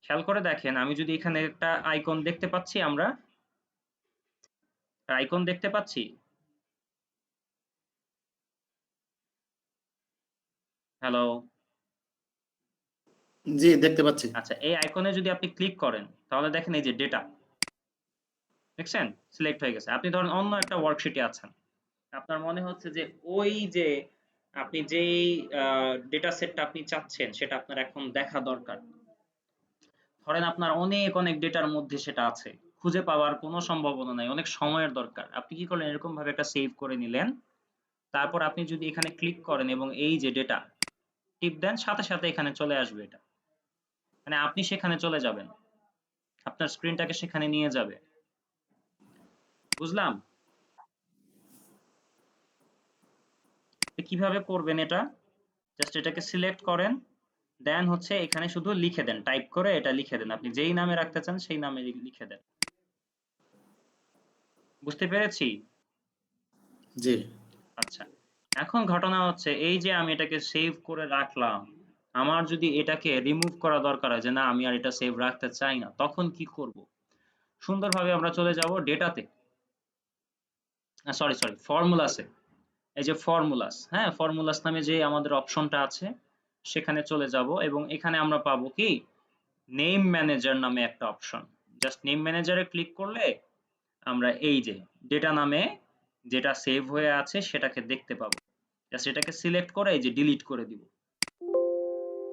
খেয়াল করে দেখেন, আমি যদি এখানে একটা আইকন দেখতে পাচ্ছি, আমরা আইকন দেখতে পাচ্ছি। হ্যালো? জি, দেখতে পাচ্ছি। আচ্ছা, এই আইকনে যদি আপনি ক্লিক করেন তাহলে দেখেন এই যে ডেটা, দেখছেন সিলেক্ট হয়ে গেছে। আপনি ধরেন অন্য একটা ওয়ার্কশিটে আছেন, আপনার মনে হচ্ছে যে ওই যে আপনি যেই ডেটা সেটটা আপনি চাচ্ছেন সেটা আপনার এখন দেখা দরকার। ধরেন আপনার অনেক ডেটার মধ্যে সেটা আছে, খুঁজে পাওয়ার কোনো সম্ভাবনা নাই, অনেক সময়ের দরকার। আপনি কি করলেন, এরকম ভাবে একটা সেভ করে নিলেন, তারপর আপনি যদি এখানে ক্লিক করেন এবং এই যে ডেটা টিপ দেন, সাথে সাথে এখানে চলে আসবে এটা, মানে আপনি সেখানে চলে যাবেন, আপনার স্ক্রিনটাকে সেখানে নিয়ে যাবে। বুঝলাম? কিভাবে করবেন এটা, জাস্ট এটাকে সিলেক্ট করেন, দেন হচ্ছে এখানে শুধু লিখে দেন, টাইপ করে এটা লিখে দেন, আপনি যেই নামে রাখতে চান সেই নামে লিখে দেন। বুঝতে পেরেছি? জি আচ্ছা, এখন ঘটনা হচ্ছে এই যে আমি এটাকে সেভ করে রাখলাম, আমার যদি এটাকে রিমুভ করা দরকার হয় যে না আমি আর এটা সেভ রাখতে চাই না, তখন কি করব? সুন্দরভাবে আমরা চলে যাব ডেটাতে, সরি সরি ফর্মুলাসে। এই যে ফর্মুলাস, হ্যাঁ ফর্মুলাস নামে যে আমাদের অপশনটা আছে সেখানে চলে যাব এবং এখানে আমরা পাবো কি নেম ম্যানেজার নামে একটা অপশন। জাস্ট নেম ম্যানেজারে ক্লিক করলে আমরা এই যে ডেটা নামে যেটা সেভ হয়ে আছে সেটাকে দেখতে পাবো। জাস্ট এটাকে সিলেক্ট করে এই যে ডিলিট করে দিব,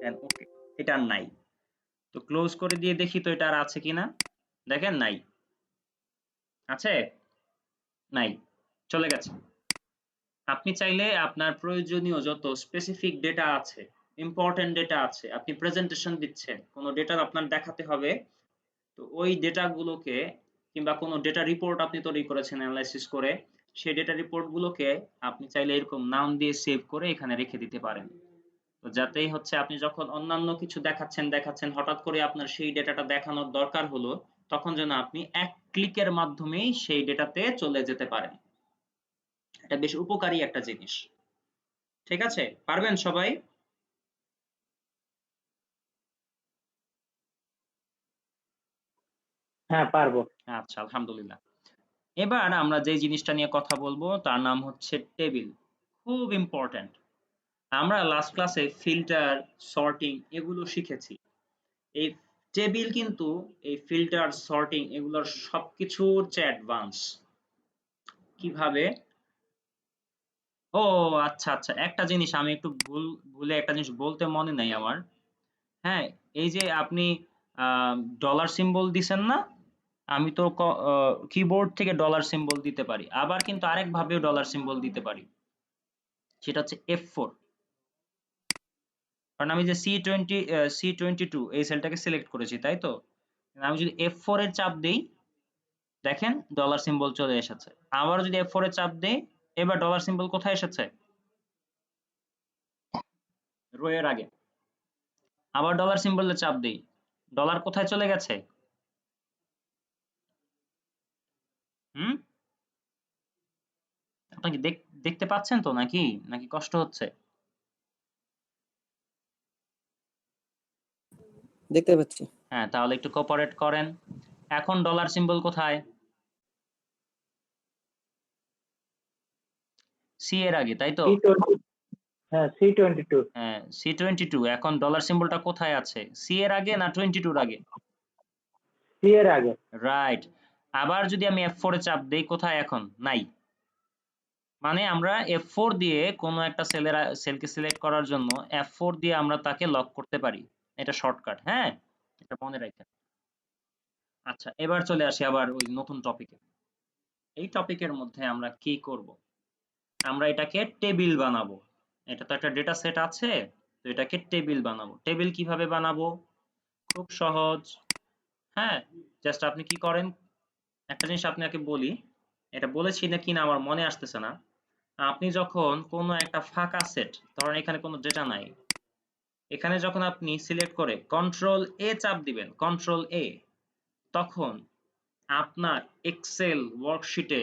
এন্ড ওকে, এটা আর নাই। তো ক্লোজ করে দিয়ে দেখি তো এটা আর আছে কিনা, দেখেন নাই, আছে? নাই, চলে গেছে। আপনি চাইলে আপনার প্রয়োজনীয় যত স্পেসিফিক ডেটা আছে, ইম্পর্টেন্ট ডেটা আছে, আপনি প্রেজেন্টেশন দিচ্ছেন, কোনো ডেটা আপনার দেখাতে হবে, তো ওই ডেটাগুলোকে কিংবা কোনো ডেটা রিপোর্ট আপনি তৈরি করেছেন অ্যানালাইসিস করে, সেই ডেটা রিপোর্টগুলোকে আপনি চাইলে এরকম নাম দিয়ে সেভ করে এখানে রেখে দিতে পারেন। তো যাতেই হচ্ছে আপনি যখন অন্যান্য কিছু দেখাচ্ছেন হঠাৎ করে আপনার সেই ডেটাটা দেখানোর দরকার হলো, তখন যেন আপনি এক ক্লিকের মাধ্যমেই সেই ডেটাতে চলে যেতে পারেন। এটা বেশ উপকারী একটা জিনিস। ঠিক আছে, পারবেন সবাই? হ্যাঁ, পারবো। আচ্ছা, আলহামদুলিল্লাহ। এবার আমরা যে জিনিসটা নিয়ে কথা বলবো তার নাম হচ্ছে টেবিল। খুব ইম্পর্ট্যান্ট। আমরা লাস্ট ক্লাসে ফিল্টার, সর্টিং এগুলো শিখেছি। এই টেবিল কিন্তু এই ফিল্টার, সর্টিং এগুলোর সবকিছুর চেয়ে অ্যাডভান্স। কিভাবে? ও আচ্ছা আচ্ছা, একটা জিনিস আমি একটু ভুলে একটা জিনিস বলতে মনে নাই আমার। হ্যাঁ, এই যে আপনি ডলার সিম্বল দিছেন না, আমি তো কিবোর্ড থেকে ডলার সিম্বল দিতে পারি, আবার কিন্তু আরেক ভাবেও ডলার সিম্বল দিতে পারি, সেটা হচ্ছে F4। কারণ আমি যে C22 এই সেলটাকে সিলেক্ট করেছি, তাই তো? আমি যদি F4 এর চাপ দেই, দেখেন ডলার সিম্বল চলে এসেছে। আবার যদি F4 এর চাপ দেই, এবার ডলার সিম্বল কোথায় এসেছে? রো এর আগে। আবার ডলার সিম্বলে চাপ দেই, ডলার কোথায় চলে গেছে? হুম, আপনি কি দেখতে পাচ্ছেন তো নাকি নাকি কষ্ট হচ্ছে? দেখতে পাচ্ছি। হ্যাঁ, তাহলে একটু কোঅপারেট করেন। এখন ডলার সিম্বল কোথায়? সি এর আগে, তাই তো? C20, হ্যাঁ C22, হ্যাঁ, C22। এখন ডলার সিম্বলটা কোথায় আছে, সি এর আগে না 22 এর আগে? C এর আগে। রাইট। আবার যদি আমি F4 এ চাপ দেই, কোথায় এখন? নাই। মানে আমরা F4 দিয়ে কোনো একটা সেলকে সিলেক্ট করার জন্য F4 দিয়ে আমরা তাকে লক করতে পারি। এটা শর্টকাট, হ্যাঁ? এটা মনে রাখেন। আচ্ছা, এবার চলে আসি আবার ওই নতুন টপিকে। এই টপিকের মধ্যে আমরা কি করব? আমরা এটাকে টেবিল বানাবো। এটা তো একটা ডেটা সেট আছে, তো এটাকে টেবিল বানাবো। টেবিল কিভাবে বানাবো? খুব সহজ। হ্যাঁ, জাস্ট আপনি কি করেন, একটা জিনিস আপনাকে বলি, এটা বলেছি না কিনা আমার মনে আসতেছে না। আপনি যখন কোনো একটা ফাঁকা সেট, ধরেন এখানে কোনো ডেটা নাই, এখানে যখন আপনি সিলেক্ট করে কন্ট্রোল এ চাপ দিবেন, কন্ট্রোল এ, তখন আপনার এক্সেল ওয়ার্কশিটে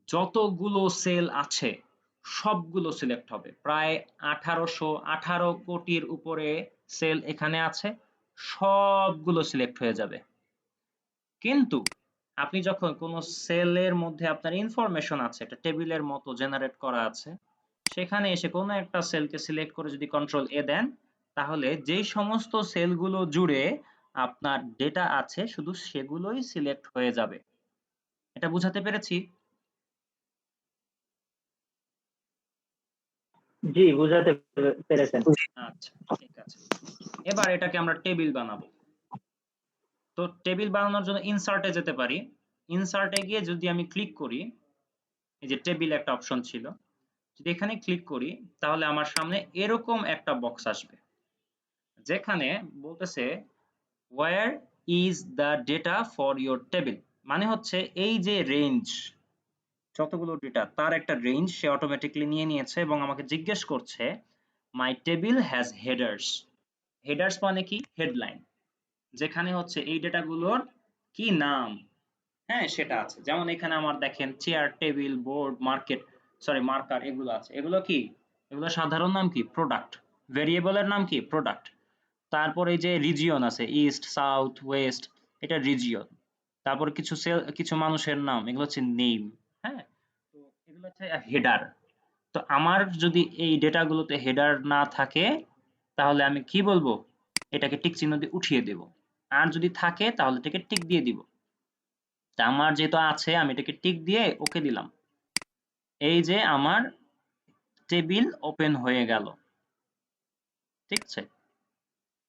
যতগুলো সেল আছে সবগুলো সিলেক্ট হবে। প্রায় 1818 কোটির উপরে সেল এখানে আছে, সবগুলো সিলেক্ট হয়ে যাবে। কিন্তু আপনি যখন কোনো সেলের মধ্যে আপনার ইনফরমেশন আছে, একটা টেবিলের মতো জেনারেট করা আছে, সেখানে এসে কোনো একটা সেলকে সিলেক্ট করে যদি কন্ট্রোল এ দেন, তাহলে যেই সমস্ত সেলগুলো জুড়ে আপনার ডেটা আছে শুধু সেগুলোই সিলেক্ট হয়ে যাবে। এটা বুঝাতে পেরেছি? জি, বুঝাতে পেরেছেন। আচ্ছা, ঠিক আছে। এবার এটাকে আমরা টেবিল বানাবো। তো টেবিল বানানোর জন্য ইনসার্টে যেতে পারি। ইনসার্টে গিয়ে যদি আমি ক্লিক করি, এই যে টেবিল একটা অপশন ছিল, যদি এখানে ক্লিক করি তাহলে আমার সামনে এরকম একটা বক্স আসবে, যেখানে বলতেছে where is the data for your table, মানে হচ্ছে এই যে রেঞ্জ, যতগুলো ডেটা তার একটা রেঞ্জ সে অটোমেটিক্যালি নিয়ে নিয়েছে এবং আমাকে জিজ্ঞেস করছে my table has headers. Headers মানে কি? হেডলাইন, যেখানে হচ্ছে এই ডেটাগুলোর কি নাম, হ্যাঁ সেটা আছে। যেমন এখানে আমার দেখেন চেয়ার, টেবিল, বোর্ড, মার্কার এগুলো আছে। এগুলো কি? এগুলো সাধারণ নাম কি? প্রোডাক্ট। ভেরিয়েবলের নাম কি? প্রোডাক্ট। তারপর এই যে রিজিয়ন আছে, ইস্ট, সাউথ, ওয়েস্ট, এটা রিজিয়ন। তারপর কিছু মানুষের নাম, এগুলো হচ্ছে নেম। হ্যাঁ, তো এগুলো হচ্ছে হেডার। তো আমার যদি এই ডেটাগুলোতে হেডার না থাকে তাহলে আমি কি বলবো? এটাকে টিক চিহ্ন দিয়ে উঠিয়ে দেব। আর যদি থাকে তাহলে এটাকে টিক দিয়ে দিব। তা আমার যেহেতু আছে আমি এটাকে টিক দিয়ে ওকে দিলাম। এই যে আমার টেবিল ওপেন হয়ে গেল। ঠিক আছে,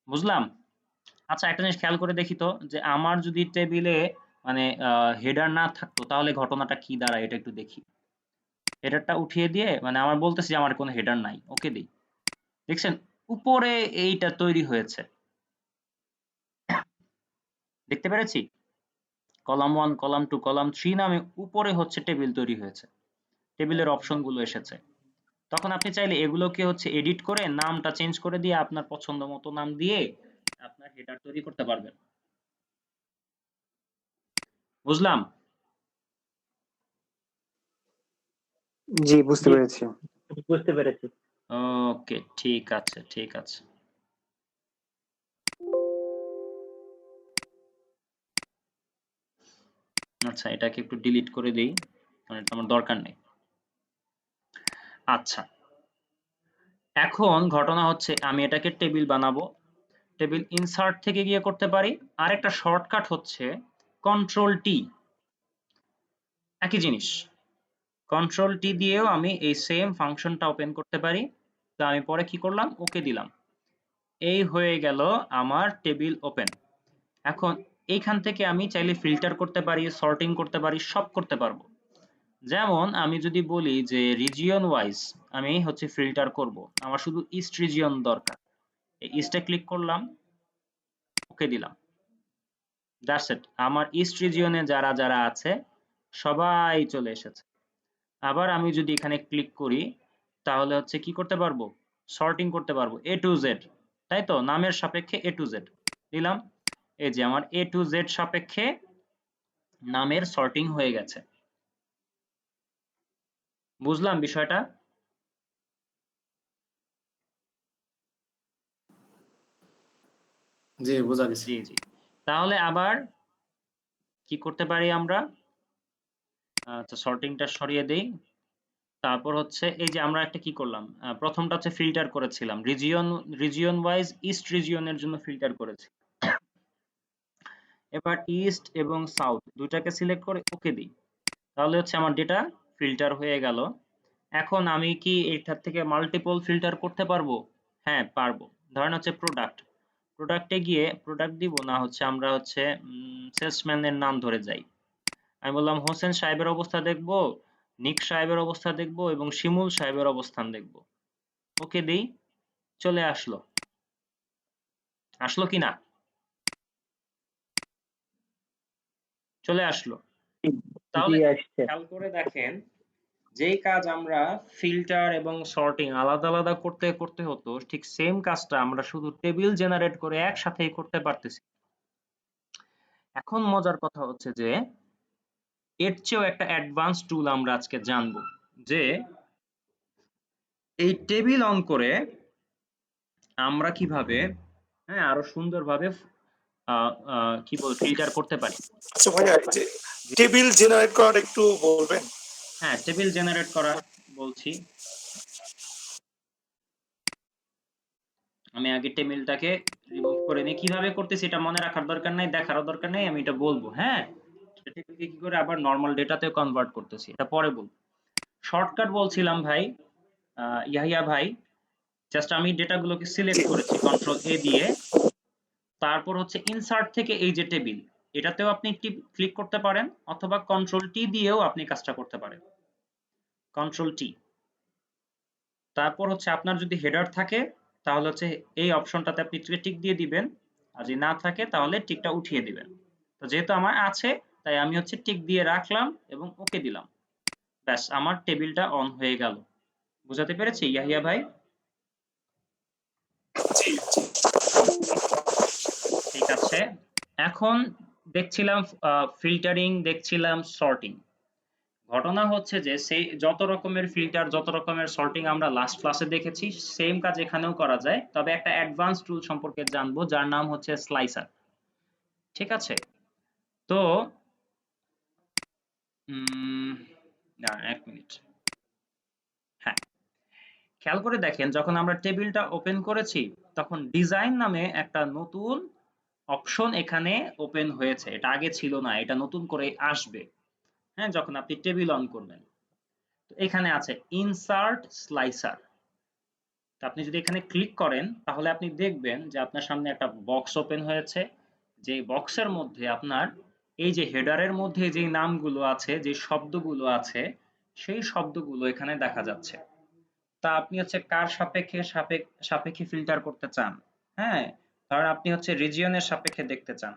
বুঝলাম? আচ্ছা, একটা জিনিস খেয়াল করে দেখি তো, যে আমার যদি টেবিলে মানে হেডার না থাকতো তাহলে ঘটনাটা কি দাঁড়ায়, এটা একটু দেখি। হেডারটা উঠিয়ে দিয়ে মানে আমার বলতেছি যে আমার কোনো হেডার নাই, ওকে দিই। দেখছেন উপরে এইটা তৈরি হয়েছে, দেখতে পেরেছি? কলাম 1, কলাম 2, কলাম 3 নামে উপরে হচ্ছে টেবিল তৈরি হয়েছে, টেবিলের অপশনগুলো এসেছে। তখন আপনি চাইলে এগুলোকে হচ্ছে এডিট করে নামটা চেঞ্জ করে দিয়ে আপনার পছন্দ মতো নাম দিয়ে আপনার হেডার তৈরি করতে পারবেন। বুঝলাম? জি, বুঝতে জি পেরেছি। বুঝতে পেরেছি। ওকে, ঠিক আছে, ঠিক আছে। আচ্ছা, এটাকে একটু ডিলিট করে দেই, কারণ এটা আমার দরকার নেই। আচ্ছা, এখন ঘটনা হচ্ছে আমি এটাকে টেবিল বানাবো। টেবিল ইনসার্ট থেকে গিয়ে করতে পারি। আরেকটা শর্টকাট হচ্ছে কন্ট্রোল টি, একই জিনিস। কন্ট্রোল টি দিয়েও আমি এই সেম ফাংশনটা ওপেন করতে পারি। তো আমি পরে কি করলাম? ওকে দিলাম। এই হয়ে গেল আমার টেবিল ওপেন। এখন এইখান থেকে আমি চাইলে ফিল্টার করতে পারি, সর্টিং করতে পারি, সব করতে পারবো। যেমন আমি যদি বলি যে রিজিয়ন ওয়াইজ আমি হচ্ছে ফিল্টার করব, আমার শুধু ইস্ট রিজিয়ন দরকার, এই ইস্টে ক্লিক করলাম, ওকে দিলাম, দ্যাটস ইট। আমার ইস্ট রিজিয়নে যারা যারা আছে সবাই চলে এসেছে। আবার আমি যদি এখানে ক্লিক করি তাহলে হচ্ছে কি করতে পারবো? সর্টিং করতে পারবো এ টু জেড, তাই তো? নামের সাপেক্ষে এ টু জেড দিলাম। এই যে আমার এ টু জেড সাপেক্ষে নামের সর্টিং হয়ে গেছে। বুঝলাম বিষয়টা? জি, বোঝা গেছে। জি জি। তাহলে আবার কি করতে পারি আমরা? আচ্ছা, সর্টিংটা সরিয়ে দেই। তারপর হচ্ছে এই যে আমরা একটা কি করলাম, প্রথমটা হচ্ছে ফিল্টার করেছিলাম রিজিয়ন ওয়াইজ, ইস্ট রিজিয়নের জন্য ফিল্টার করেছি। এবার ইস্ট এবং সাউথ দুটাকে সিলেক্ট করে ওকে দিই, তাহলে হচ্ছে আমার ডেটা ফিল্টার হয়ে গেল। এখন আমি কি এটার থেকে মাল্টিপল ফিল্টার করতে পারবো? হ্যাঁ পারবো। ধরেন হচ্ছে প্রোডাক্টে গিয়ে প্রোডাক্ট দিব না, হচ্ছে আমরা হচ্ছে সেলসম্যানের নাম ধরে যাই। আমি বললাম হোসেন সাহেবের অবস্থা দেখবো, নিক সাহেবের অবস্থা দেখবো এবং শিমুল সাহেবের অবস্থান দেখবো। ওকে দেই, চলে আসলো। আসলো কি না? চলে আসলো। জি তাহলে আসছে। খেয়াল করে দেখেন, যেই কাজ আমরা ফিল্টার এবং সর্টিং আলাদা আলাদা করতে করতে হতো, ঠিক সেম কাজটা আমরা শুধু টেবিল জেনারেট করে একসাথেই করতে পারতেছি। এখন মজার কথা হচ্ছে যে এর চেয়েও একটা অ্যাডভান্স টুল আমরা আজকে জানবো, যে এই টেবিল অন করে আমরা কিভাবে হ্যাঁ আরো সুন্দরভাবে কি বল ফিল্টার করতে পারি। আচ্ছা ভাইয়া, এই যে টেবিল জেনারেট করার একটু বলবেন? হ্যাঁ, টেবিল জেনারেট করা বলছি। আমি আগে টেবিলটাকে রিমুভ করে নিই। কিভাবে করতেছি এটা মনে রাখার দরকার নাই, দেখারও দরকার নাই, আমি এটা বলবো। হ্যাঁ, টেবিলকে কি করে আবার নরমাল ডেটাতে কনভার্ট করতেছি এটা পরে বলবো। শর্টকাট বলছিলাম ভাই, ইয়াহিয়া ভাই, জাস্ট আমি ডেটাগুলোকে সিলেক্ট করেছি কন্ট্রোল এ দিয়ে। তারপর হচ্ছে ইনসার্ট থেকে এই যে টেবিল, এটাতেও আপনি ক্লিক করতে পারেন অথবা কন্ট্রোল টি দিয়েও আপনি কাজটা করতে পারেন, কন্ট্রোল টি। তারপর হচ্ছে আপনার যদি হেডার থাকে তাহলে হচ্ছে এই অপশনটাতে আপনি টিক দিয়ে দিবেন, আর যদি না থাকে তাহলে টিকটা উঠিয়ে দিবেন। তো যেহেতু আমার আছে তাই আমি হচ্ছে টিক দিয়ে রাখলাম এবং ওকে দিলাম, ব্যাস আমার টেবিলটা অন হয়ে গেল। বুঝাতে পেরেছি ইয়াহিয়া ভাই? জি জি ঠিক আছে, এখন দেখছিলাম ফিল্টারিং, দেখছিলাম সর্টিং। ঘটনা হচ্ছে যে সেই যত রকমের ফিল্টার, যত রকমের সর্টিং আমরা লাস্ট ক্লাসে দেখেছি, সেম কাজ এখানেও করা যায়, তবে একটা অ্যাডভান্স টুল সম্পর্কে জানবো যার নাম হচ্ছে স্লাইসার। ঠিক আছে, তো না, এক মিনিট। হ্যাঁ, খেয়াল করে দেখেন, যখন আমরা টেবিলটা ওপেন করেছি তখন ডিজাইন নামে একটা নতুন অপশন এখানে ওপেন হয়েছে, এটা আগে ছিল না, এটা নতুন করে আসবে। হ্যাঁ, যখন আপনি টেবিল অন করবেন তো এখানে আছে ইনসার্ট স্লাইসার। তো আপনি যদি এখানে ক্লিক করেন তাহলে আপনি দেখবেন যে আপনার সামনে একটা বক্স ওপেন হয়েছে, যে বক্সের মধ্যে আপনার এই যে হেডারের মধ্যে যে নামগুলো আছে, যে শব্দগুলো আছে, সেই শব্দগুলো এখানে দেখা যাচ্ছে। তা আপনি হচ্ছে কার সাপেক্ষে সাপেক্ষে ফিল্টার করতে চান? হ্যাঁ, ধরেন আপনি হচ্ছে রিজিয়নের সাপেক্ষে দেখতে চান,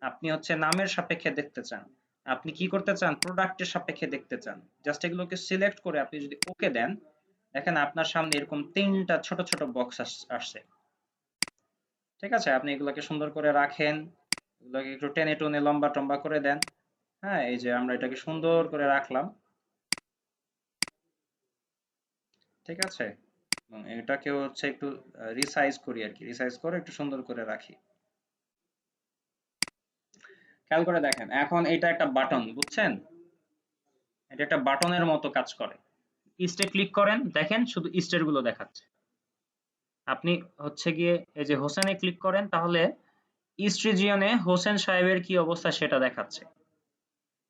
আপনি হচ্ছে নামের সাপেক্ষে দেখতে চান, আপনি কি করতে চান, প্রোডাক্টের সাপেক্ষে দেখতে চান। জাস্ট এগুলোকে সিলেক্ট করে আপনি যদি ওকে দেন, দেখেন আপনার সামনে এরকম 3টা ছোট ছোট বক্স আসছে। ঠিক আছে, আপনি এগুলোকে সুন্দর করে রাখেন, এগুলোকে একটু টেনে টুনে লম্বা টম্বা করে দেন। হ্যাঁ, এই যে আমরা এটাকে সুন্দর করে রাখলাম। ঠিক আছে, এবং এটাকেও হচ্ছে একটু রিসাইজ করি আর কি, রিসাইজ করে একটু সুন্দর করে রাখি। খেয়াল করে দেখেন, এখন এটা একটা বাটন, বুঝছেন? এটা একটা বাটনের মতো কাজ করে। ইস্টে ক্লিক করেন, দেখেন শুধু ইস্টের গুলো দেখাচ্ছে। আপনি হচ্ছে গিয়ে এই যে হোসেনে ক্লিক করেন, তাহলে ইস্ট রিজিয়নে হোসেন সাহেবের কি অবস্থা সেটা দেখাচ্ছে,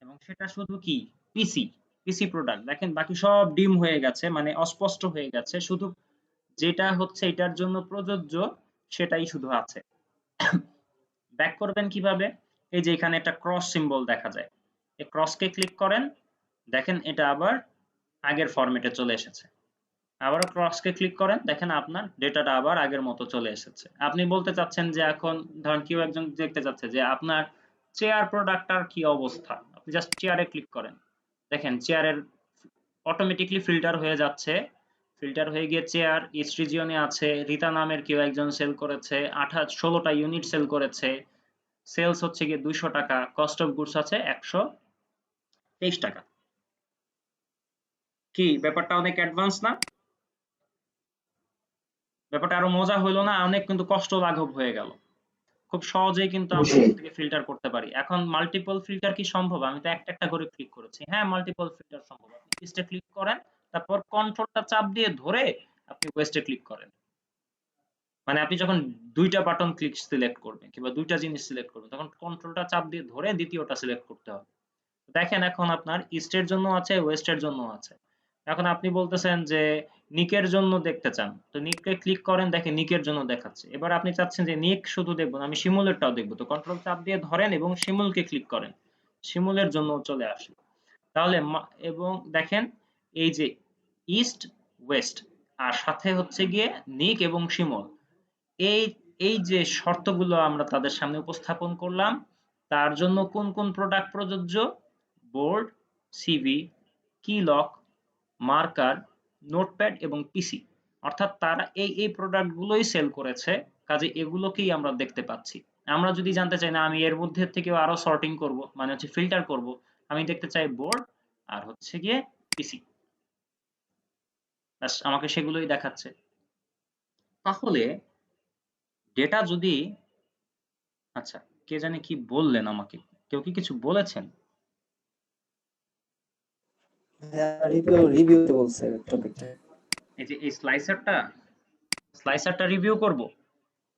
এবং সেটা শুধু কি পিসি, পিসি প্রোডাক্ট। দেখেন বাকি সব ডিম হয়ে গেছে, মানে অস্পষ্ট হয়ে গেছে, শুধু যেটা হচ্ছে এটার জন্য প্রযোজ্য সেটাই শুধু আছে। ব্যাক করবেন কিভাবে? এই যে এখানে একটা ক্রস সিম্বল দেখা যায়, এই ক্রসকে ক্লিক করেন, দেখেন এটা আবার আগের ফরম্যাটে চলে এসেছে। আবারও ক্রসকে ক্লিক করেন, দেখেন আপনার ডেটাটা আবার আগের মতো চলে এসেছে। আপনি বলতে চাচ্ছেন যে এখন ধরেন কেউ একজন দেখতে চাচ্ছে যে আপনার চেয়ার প্রোডাক্টটার কি অবস্থা, আপনি জাস্ট চেয়ারে ক্লিক করেন, দেখেন চেয়ারের অটোমেটিকলি ফিল্টার হয়ে যাচ্ছে, ফিল্টার হয়ে গিয়ে চেয়ার ইস্ট রিজিয়নে আছে, রিতা নামের কেউ একজন সেল করেছে, 16টা ইউনিট সেল করেছে, সেলস হচ্ছে গিয়ে 200 টাকা, কস্ট অফ গুডস আছে 123 টাকা। কি ব্যাপারটা অনেক অ্যাডভান্স না? ব্যাপারটা আরো মজা হইলো না? অনেক কিন্তু কষ্ট লাঘব হয়ে গেল। খুব সহজেই কিন্তু আমরা জি। এখান থেকে ফিল্টার করতে পারি। এখন মাল্টিপল ফিল্টার কি সম্ভব? আমি তো একটা একটা করে ক্লিক করেছি। হ্যাঁ, মাল্টিপল ফিল্টার সম্ভব। আপনি ইস্টে ক্লিক করেন, তারপর কন্ট্রোলটা চাপ দিয়ে ধরে আপনি ওয়েস্টে ক্লিক করেন। মানে আপনি যখন দুইটা বাটন ক্লিক সিলেক্ট করবেন কিংবা দুইটা জিনিস সিলেক্ট করবেন, তখন কন্ট্রোলটা চাপ দিয়ে ধরে দ্বিতীয়টা সিলেক্ট করতে হবে। দেখেন এখন আপনার ইস্টের জন্য আছে, ওয়েস্টের জন্য আছে। এখন আপনি বলতেছেন যে নিকের জন্য দেখতে চান, তো নিককে ক্লিক করেন, দেখেন নিকের জন্য দেখাচ্ছে। এবার আপনি চাচ্ছেন যে নিক শুধু দেখবো না, আমি শিমুলেরটাও দেখবো, তো কন্ট্রোল চাপ দিয়ে ধরেন এবং শিমুলকে ক্লিক করেন, শিমুলের জন্য চলে আসে। তাহলে এবং দেখেন এই যে ইস্ট, ওয়েস্ট, আর সাথে হচ্ছে গিয়ে নিক এবং শিমুল, এই এই যে শর্তগুলো আমরা তাদের সামনে উপস্থাপন করলাম, তার জন্য কোন কোন প্রোডাক্ট প্রযোজ্য? বোর্ড, সিভি, কিলক, মার্কার, নোটপ্যাড এবং পিসি। অর্থাৎ তারা এই প্রোডাক্ট গুলোই সেল করেছে, কাজে এগুলোকেই আমরা দেখতে পাচ্ছি। আমরা যদি জানতে চাই না আমি এর মধ্যে থেকেও আরো সর্টিং করব, মানে হচ্ছে ফিল্টার করব, আমি দেখতে চাই বোর্ড আর হচ্ছে গিয়ে পিসি, ব্যাস আমাকে সেগুলোই দেখাচ্ছে। তাহলে ডেটা যদি, আচ্ছা, কে জানে কি বললেন আমাকে, কেউ কি কিছু বলেছেন? রিভিউতে বলছে টপিকটা। এই যে এই স্লাইসারটা রিভিউ করব।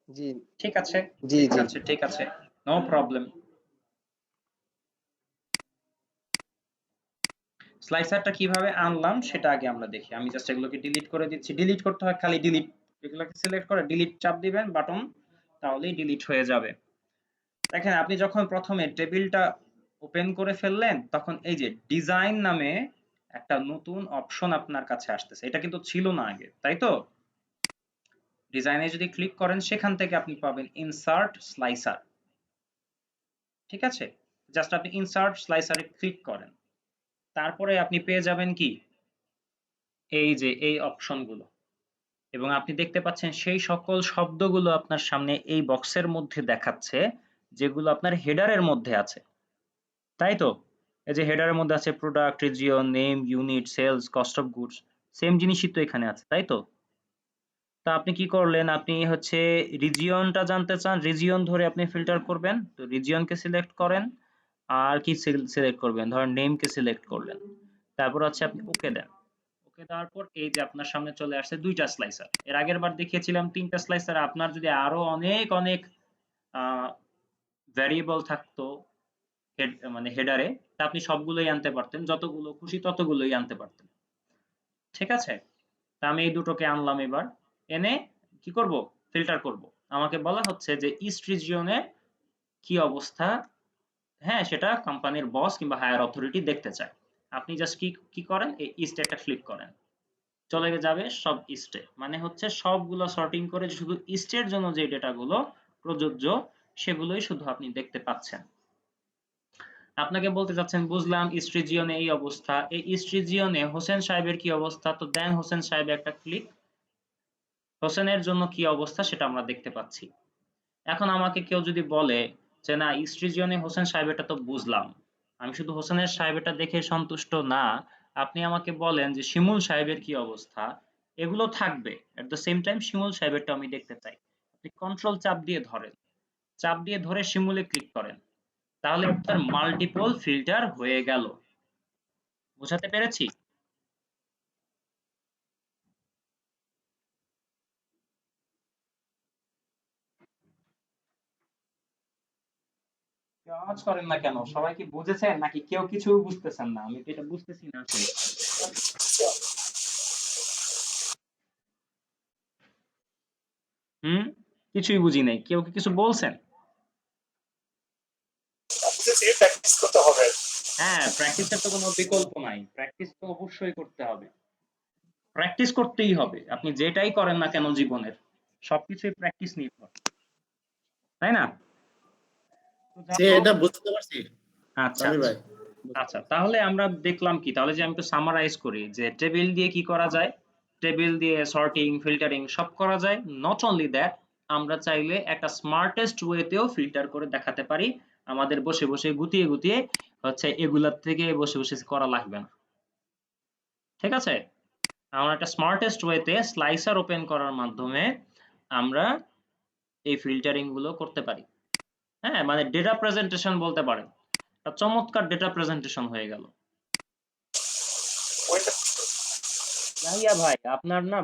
জি ঠিক আছে, জি ঠিক জি আছে, ঠিক আছে, নো প্রবলেম। স্লাইসারটা কিভাবে আনলাম সেটা আগে আমরা দেখি। আমি জাস্ট এগুলোকে ডিলিট করে দিচ্ছি। ডিলিট করতে হয় খালি ডিলিট, এগুলোকে সিলেক্ট করে ডিলিট চাপ দিবেন বাটন, তাহলেই ডিলিট হয়ে যাবে। দেখেন আপনি যখন প্রথমে টেবিলটা ওপেন করে ফেললেন তখন এই যে ডিজাইন নামে একটা নতুন অপশন আপনার কাছে আসতেছে, এটা কিন্তু ছিল না আগে, তাই তো? ডিজাইনে যদি ক্লিক করেন সেখান থেকে আপনি পাবেন ইনসার্ট স্লাইসার। ঠিক আছে, জাস্ট আপনি ইনসার্ট স্লাইসারে ক্লিক করেন, তারপরে আপনি পেয়ে যাবেন কি এই যে এই অপশনগুলো, এবং আপনি দেখতে পাচ্ছেন সেই সকল শব্দগুলো আপনার সামনে এই বক্সের মধ্যে দেখাচ্ছে যেগুলো আপনার হেডারের মধ্যে আছে, তাই তো? এই যে হেডারের মধ্যে আছে product, region, name, unit, sales, cost of goods, same জিনিসই তো এখানে আছে, তাই তো? তা আপনি কি করলেন, আপনি হচ্ছে রিজিয়নটা জানতে চান, রিজিয়ন ধরে আপনি ফিল্টার করবেন, তো রিজিয়নকে সিলেক্ট করেন, আর কি সিলেক্ট করবেন, ধরেন নেমকে সিলেক্ট করলেন, তারপর হচ্ছে আপনি ওকে দেন। ওকে দেওয়ার পর এই যে আপনার সামনে চলে আসছে দুইটা স্লাইসার, এর আগের বার দেখিয়েছিলাম তিনটা স্লাইসার, আপনার যদি আরো অনেক অনেক ভ্যারিয়েবল থাকতো মানে হেডারে, তা আপনি সবগুলোই আনতে পারতেন, যতগুলো খুশি ততগুলোই আনতে পারতেন। ঠিক আছে, তা আমি এই দুটোকে আনলাম, এবার এনে কি করব, ফিল্টার করব। আমাকে বলা হচ্ছে যে ইস্ট রিজিয়নে কি অবস্থা, হ্যাঁ সেটা কোম্পানির বস কিংবা হায়ার অথরিটি দেখতে চায়। আপনি জাস্ট কি করেন, এই ইস্টে একটা ক্লিক করেন, চলে যাবে সব ইস্টে, মানে হচ্ছে সবগুলো সর্টিং করে শুধু ইস্টের জন্য যে ডেটাগুলো প্রযোজ্য সেগুলোই শুধু আপনি দেখতে পাচ্ছেন। আপনাকে বলতে চাচ্ছেন বুঝলাম ইস্ট রিজিয়নে এই অবস্থা, এই ইস্ট রিজিয়নে হোসেন সাহেবের কি অবস্থা, তো দেন হোসেন সাহেব একটা ক্লিক, হোসেনের জন্য কি অবস্থা সেটা আমরা দেখতে পাচ্ছি। এখন আমাকে কেউ যদি বলে যে না ইস্ট রিজিয়নে হোসেন সাহেবেরটা তো বুঝলাম, আমি শুধু হোসেনের সাহেবেরটা দেখে সন্তুষ্ট না, আপনি আমাকে বলেন যে শিমুল সাহেবের কি অবস্থা, এগুলো থাকবে, এট দ্য সেম টাইম শিমুল সাহেবেরটা আমি দেখতে চাই, আপনি কন্ট্রোল চাপ দিয়ে ধরেন, চাপ দিয়ে ধরে শিমুলে ক্লিক করেন, তাহলে আপনার মাল্টিপল ফিল্টার হয়ে গেল। বোঝাতে পেরেছি? কেউ আওয়াজ করেন না কেন? সবাই কি বুঝেছেন নাকি কেউ কিছু বুঝতেছেন না? আমি তো এটা বুঝতেছি না আসলে। হুম, কিছুই বুঝি নাই, কেউ কি কিছু বলছেন? প্র্যাকটিস করতে হবে। হ্যাঁ, প্র্যাকটিসের তো কোনো বিকল্প নাই, প্র্যাকটিস তো অবশ্যই করতে হবে, প্র্যাকটিস করতেই হবে, আপনি যেটাই করেন না কেন জীবনের সবকিছুই প্র্যাকটিস নির্ভর, তাই না? তো যে যাই হোক, এটা বুঝতে পারছি আচ্ছা সামির আচ্ছা ভাই। আচ্ছা, তাহলে আমরা দেখলাম কি, তাহলে যে আমি তো সামারাইজ করি যে টেবিল দিয়ে কি করা যায়, টেবিল দিয়ে সর্টিং, ফিল্টারিং সব করা যায়। নট অনলি দ্যাট, আমরা চাইলে একটা স্মার্টেস্ট ওয়েতেও ফিল্টার করে দেখাতে পারি, আমাদের বসে বসে গুতিয়ে গুতিয়ে হচ্ছে এগুলার থেকে বসে বসে করা লাগবে না। ঠিক আছে, আমরা একটা স্মার্টেস্ট ওয়েতে স্লাইসার ওপেন করার মাধ্যমে আমরা এই ফিল্টারিং গুলো করতে পারি। হ্যাঁ, মানে ডেটা প্রেজেন্টেশন বলতে পারেন, একটা চমৎকার ডেটা প্রেজেন্টেশন হয়ে গেল। নাইয়া ভাই, আপনার না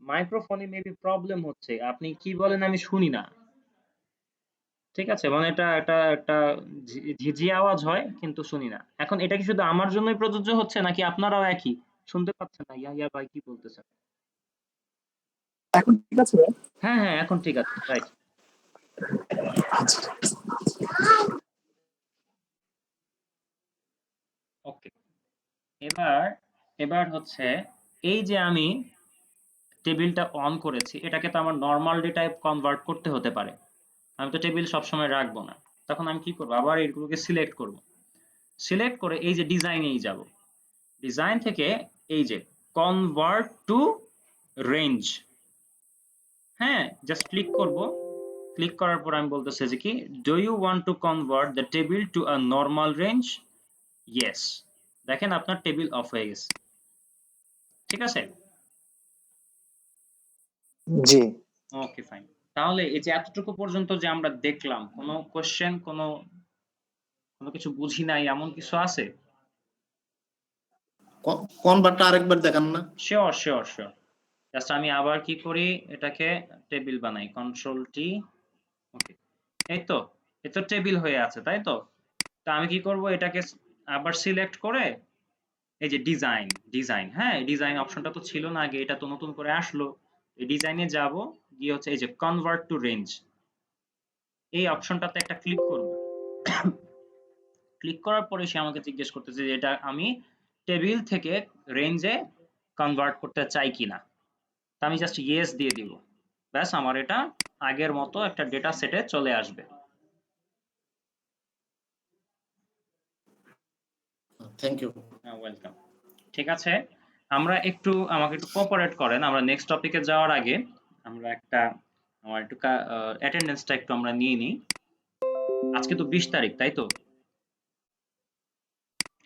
মাইক্রোফোনে মেবি প্রবলেম হচ্ছে, আপনি কি বলেন আমি শুনি না। ঠিক আছে, মানে এটা একটা একটা ঝিঝি আওয়াজ হয় কিন্তু শুনি না। এখন এটা কি শুধু আমার জন্যই প্রযোজ্য হচ্ছে নাকি আপনারাও একই শুনতে পাচ্ছেন না? ইয়া ভাই কি বলতেছেন? এখন ঠিক আছে? হ্যাঁ হ্যাঁ, এখন ঠিক আছে, রাইট। ওকে, এবার এবার হচ্ছে এই যে আমি টেবিলটা অন করেছি, এটাকে তো আমার নর্মাল ডেটায় কনভার্ট করতে হতে পারে, আমি তো টেবিল সবসময় রাখবো না। তখন আমি কি করবো, আবার এগুলোকে সিলেক্ট করব, সিলেক্ট করে এই যে ডিজাইনেই যাব, ডিজাইন থেকে এই যে কনভার্ট টু রেঞ্জ, হ্যাঁ জাস্ট ক্লিক করব, ক্লিক করার পর আমি বলতেছে যে কি do you want to convert the table to a normal range, yes, দেখেন আপনার টেবিল অফ হয়ে গেছে। ঠিক আছে, জি। Okay fine. তাহলে এই যে এতটুকু পর্যন্ত যে আমরা দেখলাম, কোনো কোশ্চেন, কোনো কোনো কিছু বুঝি নাই এমন কিছু আছে? কোন বারটা আরেকবার দেখান না? শিওর শিওর শিওর, জাস্ট আমি আবার কি করি, এটাকে টেবিল বানাই, কন্ট্রোল টি, ওকে, এই তো, এই তো টেবিল হয়ে আছে, তাই তো? তা আমি কি করব, এটাকে আবার সিলেক্ট করে এই যে ডিজাইন, ডিজাইন, হ্যাঁ ডিজাইন অপশনটা তো ছিল না আগে, এটা তো নতুন করে আসলো, এই ডিজাইনে যাব, গিয়ে হচ্ছে এই যে কনভার্ট টু রেঞ্জ, এই অপশনটাতে একটা ক্লিক করব। ক্লিক করার পরে সে আমাকে জিজ্ঞেস করতেছে যে এটা আমি টেবিল থেকে রেঞ্জে কনভার্ট করতে চাই কিনা। তা আমি জাস্ট ইয়েস দিয়ে দিব। ব্যাস আমার এটা আগের মতো একটা ডেটা সেটে চলে আসবে। Thank you. ওয়েলকাম। ঠিক আছে, আমরা একটু আমাকে একটু কোঅপারেট করেন। আমরা নেক্সট টপিকে যাওয়ার আগে আমরা আমার একটু অ্যাটেন্ডেন্সটা একটু আমরা নিয়ে নিই। আজকে তো 20 তারিখ, তাই তো?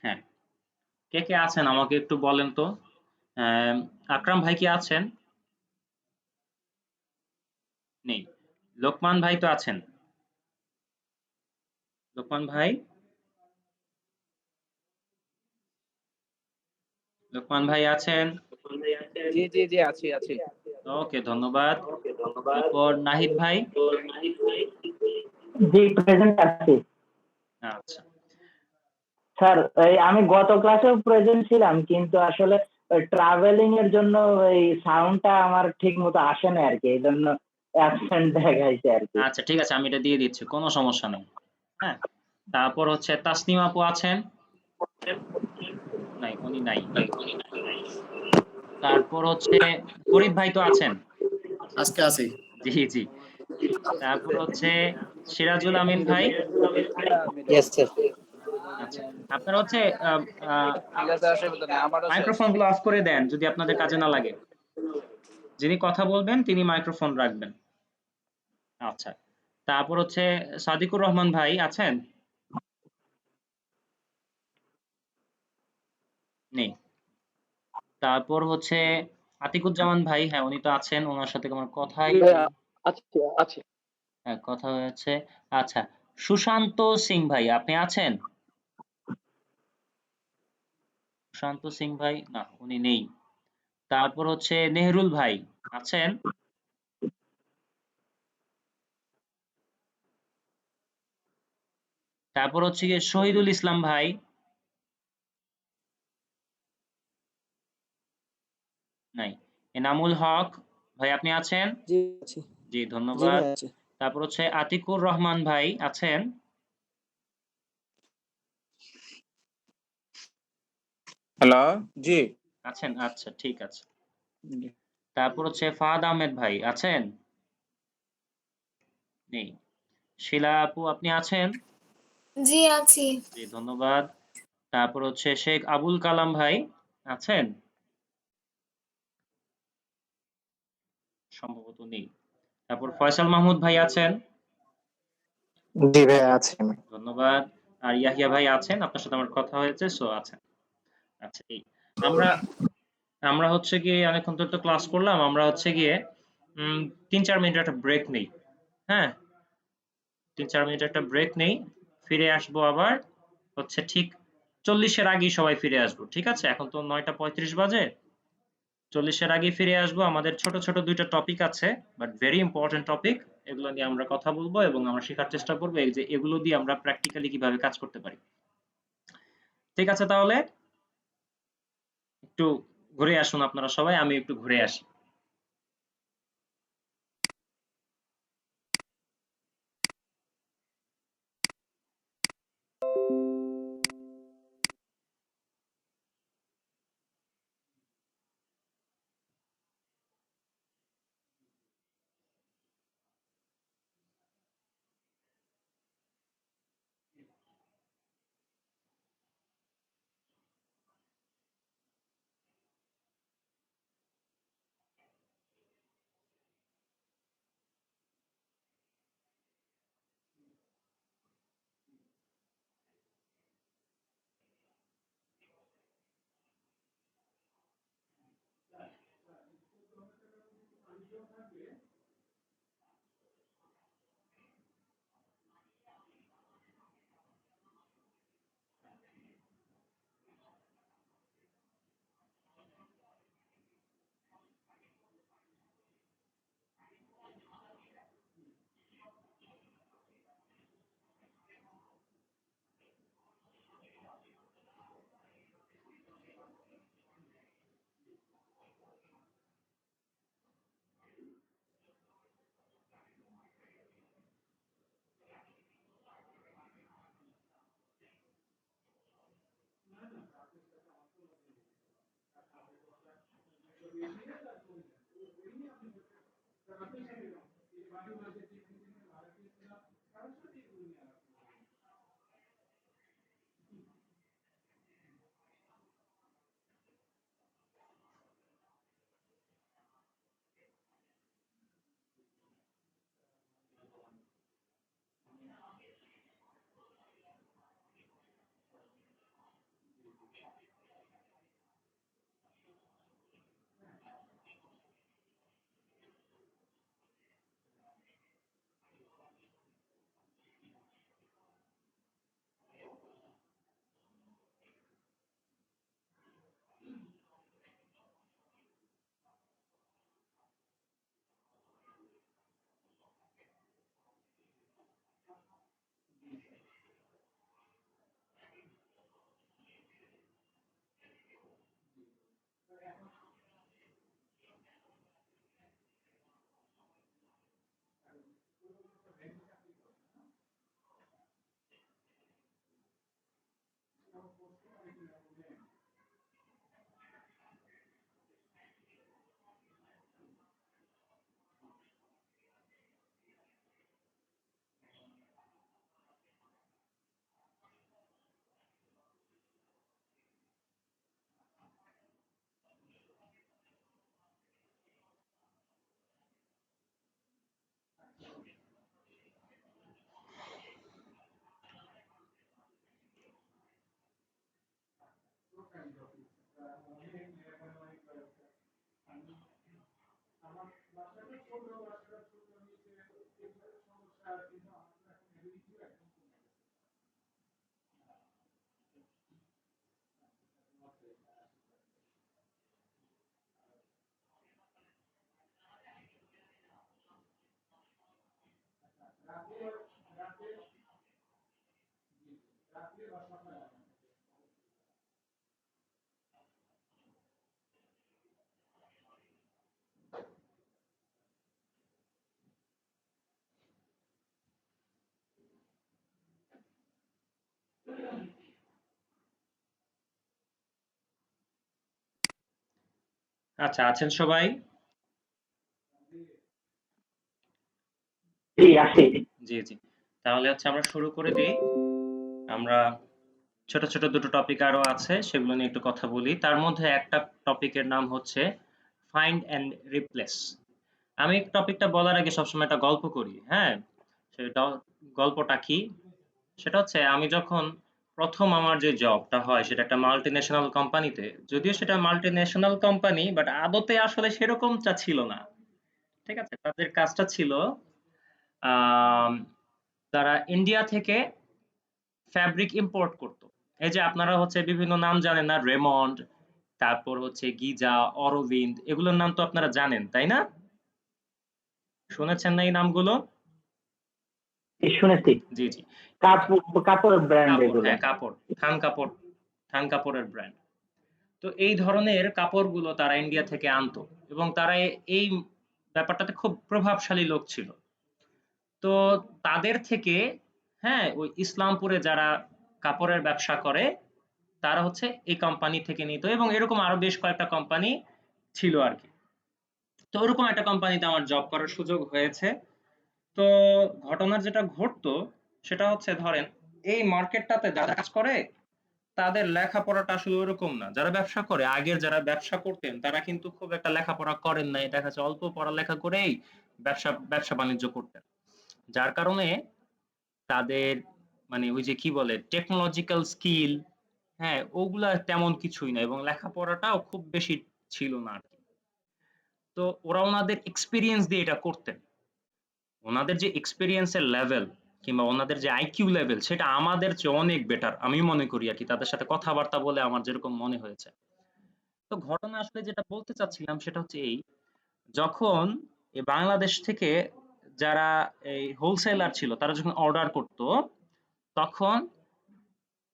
হ্যাঁ, কে কে আছেন আমাকে একটু বলেন তো। আকরাম ভাই কি আছেন? নেই। লোকমান ভাই তো আছেন? লোকমান ভাই, লোকমান ভাই আছেন? জি জি জি আছি আছি। ওকে, ধন্যবাদ। তারপর নাহিদ ভাই? জি প্রেজেন্ট আছি আচ্ছা স্যার। এই আমি গত ক্লাসেও প্রেজেন্ট ছিলাম, কিন্তু আসলে ট্রাভেলিং এর জন্য এই সাউন্ডটা আমার ঠিক মতো আসে না আর কি, এই জন্য অ্যাবসেন্ট দেখাইছে আর কি। আচ্ছা, ঠিক আছে, আমি এটা দিয়ে দিচ্ছি, কোনো সমস্যা নেই। হ্যাঁ, তারপর হচ্ছে তাসনিম আপু আছেন? নাই, উনি নাই। তারপর হচ্ছে ফরিদ ভাই তো আছেন? আজকে আছি। জি জি। তারপর হচ্ছে সিরাজুল আমিন ভাই? Yes sir. আচ্ছা, আপনারা হচ্ছে ঠিক আছে, অসুবিধা নেই, আমারও শেষ। মাইক্রোফোন গুলো অফ করে দেন যদি আপনাদের কাজে না লাগে। যিনি কথা বলবেন তিনি মাইক্রোফোন রাখবেন। আচ্ছা, তারপর হচ্ছে সাদিকুর রহমান ভাই আছেন? নেই। তারপর হচ্ছে আতিকুজ্জামান ভাই, হ্যাঁ উনি তো আছেন, ওনার সাথে আমার কথাই আছি আছি। হ্যাঁ কথা হয়েছে। আচ্ছা, সুশান্ত সিং ভাই আপনি আছেন? সুশান্ত সিং ভাই, না উনি নেই। তারপর হচ্ছে নেহরুল ভাই আছেন? তারপর হচ্ছে গিয়ে শহীদুল ইসলাম ভাই? নাই। এনামুল হক ভাই আপনি আছেন? জি আছি। জি, জি ধন্যবাদ। ভাই আছি। তারপর হচ্ছে আতিকুর রহমান ভাই আছেন? হ্যালো, জি। আছেন, আচ্ছা ঠিক আছে। তারপর হচ্ছে ফাহাদ আহমেদ ভাই আছেন? নেই। শিলা আপু আপনি আছেন? জি আছি। জি, ধন্যবাদ। তারপর হচ্ছে শেখ আবুল কালাম ভাই আছেন? সম্ভবত নেই। তারপর ফয়সাল মাহমুদ ভাই আছেন? জি ভাই আছি আমি। ধন্যবাদ। আর ইয়াহিয়া ভাই আছেন? আপনার সাথে আমার কথা হয়েছে, সো আছেন। আচ্ছা, এই আমরা আমরা হচ্ছে গিয়ে অনেকক্ষণ ধরে তো ক্লাস করলাম। আমরা হচ্ছে গিয়ে ৩-৪ মিনিট একটা ব্রেক নেই। হ্যাঁ, ৩-৪ মিনিট একটা ব্রেক নেই। ফিরে আসবো আবার হচ্ছে ঠিক ৪০ এর আগেই সবাই ফিরে আসবো। ঠিক আছে? এখন তো ৯টা ৩৫ বাজে। ৪০ এর আগেই ফিরে আসবো। আমাদের ছোট ছোট ২টা টপিক আছে, বাট ভেরি ইম্পর্টেন্ট টপিক। এগুলো নিয়ে আমরা কথা বলবো এবং আমরা শেখার চেষ্টা করবো এই যে এগুলো দিয়ে আমরা প্র্যাকটিক্যালি কিভাবে কাজ করতে পারি। ঠিক আছে, তাহলে একটু ঘুরে আসুন আপনারা সবাই, আমি একটু ঘুরে আসি। আচ্ছা, আছেন সবাই? জি আছি। জি জি, তাহলে হচ্ছে আমরা শুরু করে দিই। আমরা ছোট ছোট দুটো টপিক আরো আছে, সেগুলো নিয়ে একটু কথা বলি। তার মধ্যে একটা টপিকের নাম হচ্ছে ফাইন্ড অ্যান্ড রিপ্লেস। আমি টপিকটা বলার আগে সবসময় একটা গল্প করি। হ্যাঁ, সেটা গল্পটা কি? সেটা হচ্ছে আমি যখন প্রথম আমার যে জবটা হয় সেটা একটা মাল্টিন্যাশনাল কোম্পানিতে। যদিও সেটা মাল্টিন্যাশনাল কোম্পানি, বাট আদতে আসলে সেরকমটা ছিল না। ঠিক আছে? তাদের কাজটা ছিল আম তারা ইন্ডিয়া থেকে ফ্যাব্রিক ইম্পোর্ট করত। এই যে আপনারা হচ্ছে বিভিন্ন নাম জানেন না, রেমন্ড, তারপর হচ্ছে গিজা, অরবিন্দ, এগুলোর নাম তো আপনারা জানেন, তাই না? শুনেছেন না এই নামগুলো? শুনেছি। জি জি, কাপড়ের ব্র্যান্ড কাপড়, এগুলো। হ্যাঁ কাপড়, থান কাপড়ের ব্র্যান্ড। তো এই ধরনের কাপড়গুলো তারা ইন্ডিয়া থেকে আনতো এবং তারা এই ব্যাপারটাতে খুব প্রভাবশালী লোক ছিল। তো তাদের থেকে, হ্যাঁ, ওই ইসলামপুরে যারা কাপড়ের ব্যবসা করে তারা হচ্ছে এই কোম্পানি থেকে নিত এবং এরকম আরো বেশ কয়েকটা কোম্পানি ছিল আর কি। তো ওরকম একটা কোম্পানিতে আমার জব করার সুযোগ হয়েছে। তো ঘটনার যেটা ঘটতো সেটা হচ্ছে, ধরেন এই মার্কেটটাতে যারা কাজ করে তাদের লেখাপড়াটা আসলে ওরকম না। যারা ব্যবসা করে, আগের যারা ব্যবসা করতেন তারা কিন্তু খুব একটা লেখাপড়া করেন নাই, দেখা যাচ্ছে অল্প পড়ালেখা করেই ব্যবসা বাণিজ্য করতেন। যার কারণে তাদের মানে ওই যে কি বলে টেকনোলজিক্যাল স্কিল, হ্যাঁ, ওগুলা তেমন কিছুই না এবং লেখাপড়াটাও খুব বেশি ছিল না আর কি। তো ওরা ওনাদের এক্সপিরিয়েন্স দিয়ে এটা করতেন। ওনাদের যে এক্সপিরিয়েন্সের লেভেল কিংবা ওনাদের যে আইকিউ লেভেল সেটা আমাদের চেয়ে অনেক বেটার, আমি মনে করি আর কি। তাদের সাথে কথাবার্তা বলে আমার যেরকম মনে হয়েছে। তো ঘটনা আসলে যেটা বলতে চাচ্ছিলাম সেটা হচ্ছে এই, যখন এই বাংলাদেশ থেকে যারা এই হোলসেলার ছিল তারা যখন অর্ডার করত, তখন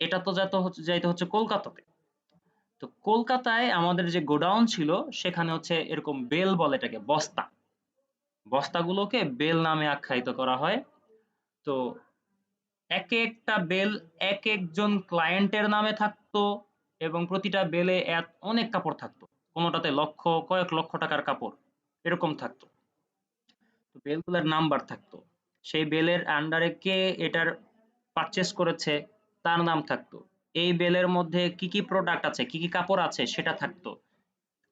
এটা তো যাইতে হচ্ছে কলকাতাতে। তো কলকাতায় আমাদের যে গোডাউন ছিল সেখানে হচ্ছে এরকম বেল বলে এটাকে, বস্তাগুলোকে বেল নামে আখ্যায়িত করা হয়। তো এক একটা বেল এক একজন ক্লায়েন্টের নামে থাকতো এবং প্রতিটা বেলে অনেক কাপড় থাকতো। কোনোটাতে কয়েক লক্ষ টাকার কাপড় এরকম থাকতো। তো বেলগুলোর নাম্বার থাকতো, সেই বেলের আন্ডারে কে এটার পারচেস করেছে তার নাম থাকতো, এই বেলের মধ্যে কি কি প্রোডাক্ট আছে, কি কি কাপড় আছে সেটা থাকতো,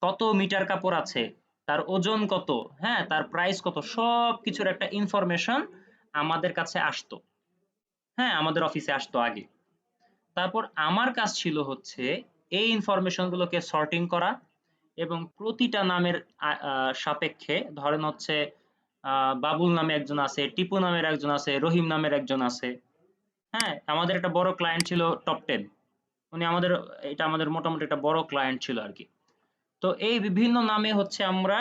কত মিটার কাপড় আছে, তার ওজন কত, হ্যাঁ, তার প্রাইস কত, সব কিছুর একটা ইনফরমেশন আমাদের কাছে আসতো। হ্যাঁ, আমাদের অফিসে আসতো আগে। তারপর আমার কাজ ছিল হচ্ছে এই ইনফরমেশন গুলোকে সর্টিং করা এবং প্রতিটা নামের সাপেক্ষে, ধরেন হচ্ছে বাবুল নামে একজন আছে, টিপু নামের একজন আছে, রহিম নামের একজন আছে। হ্যাঁ, আমাদের একটা বড় ক্লায়েন্ট ছিল টপ 10, এটা আমাদের মোটামুটি একটা বড় ক্লায়েন্ট ছিল আর কি। তো এই বিভিন্ন নামে হচ্ছে আমরা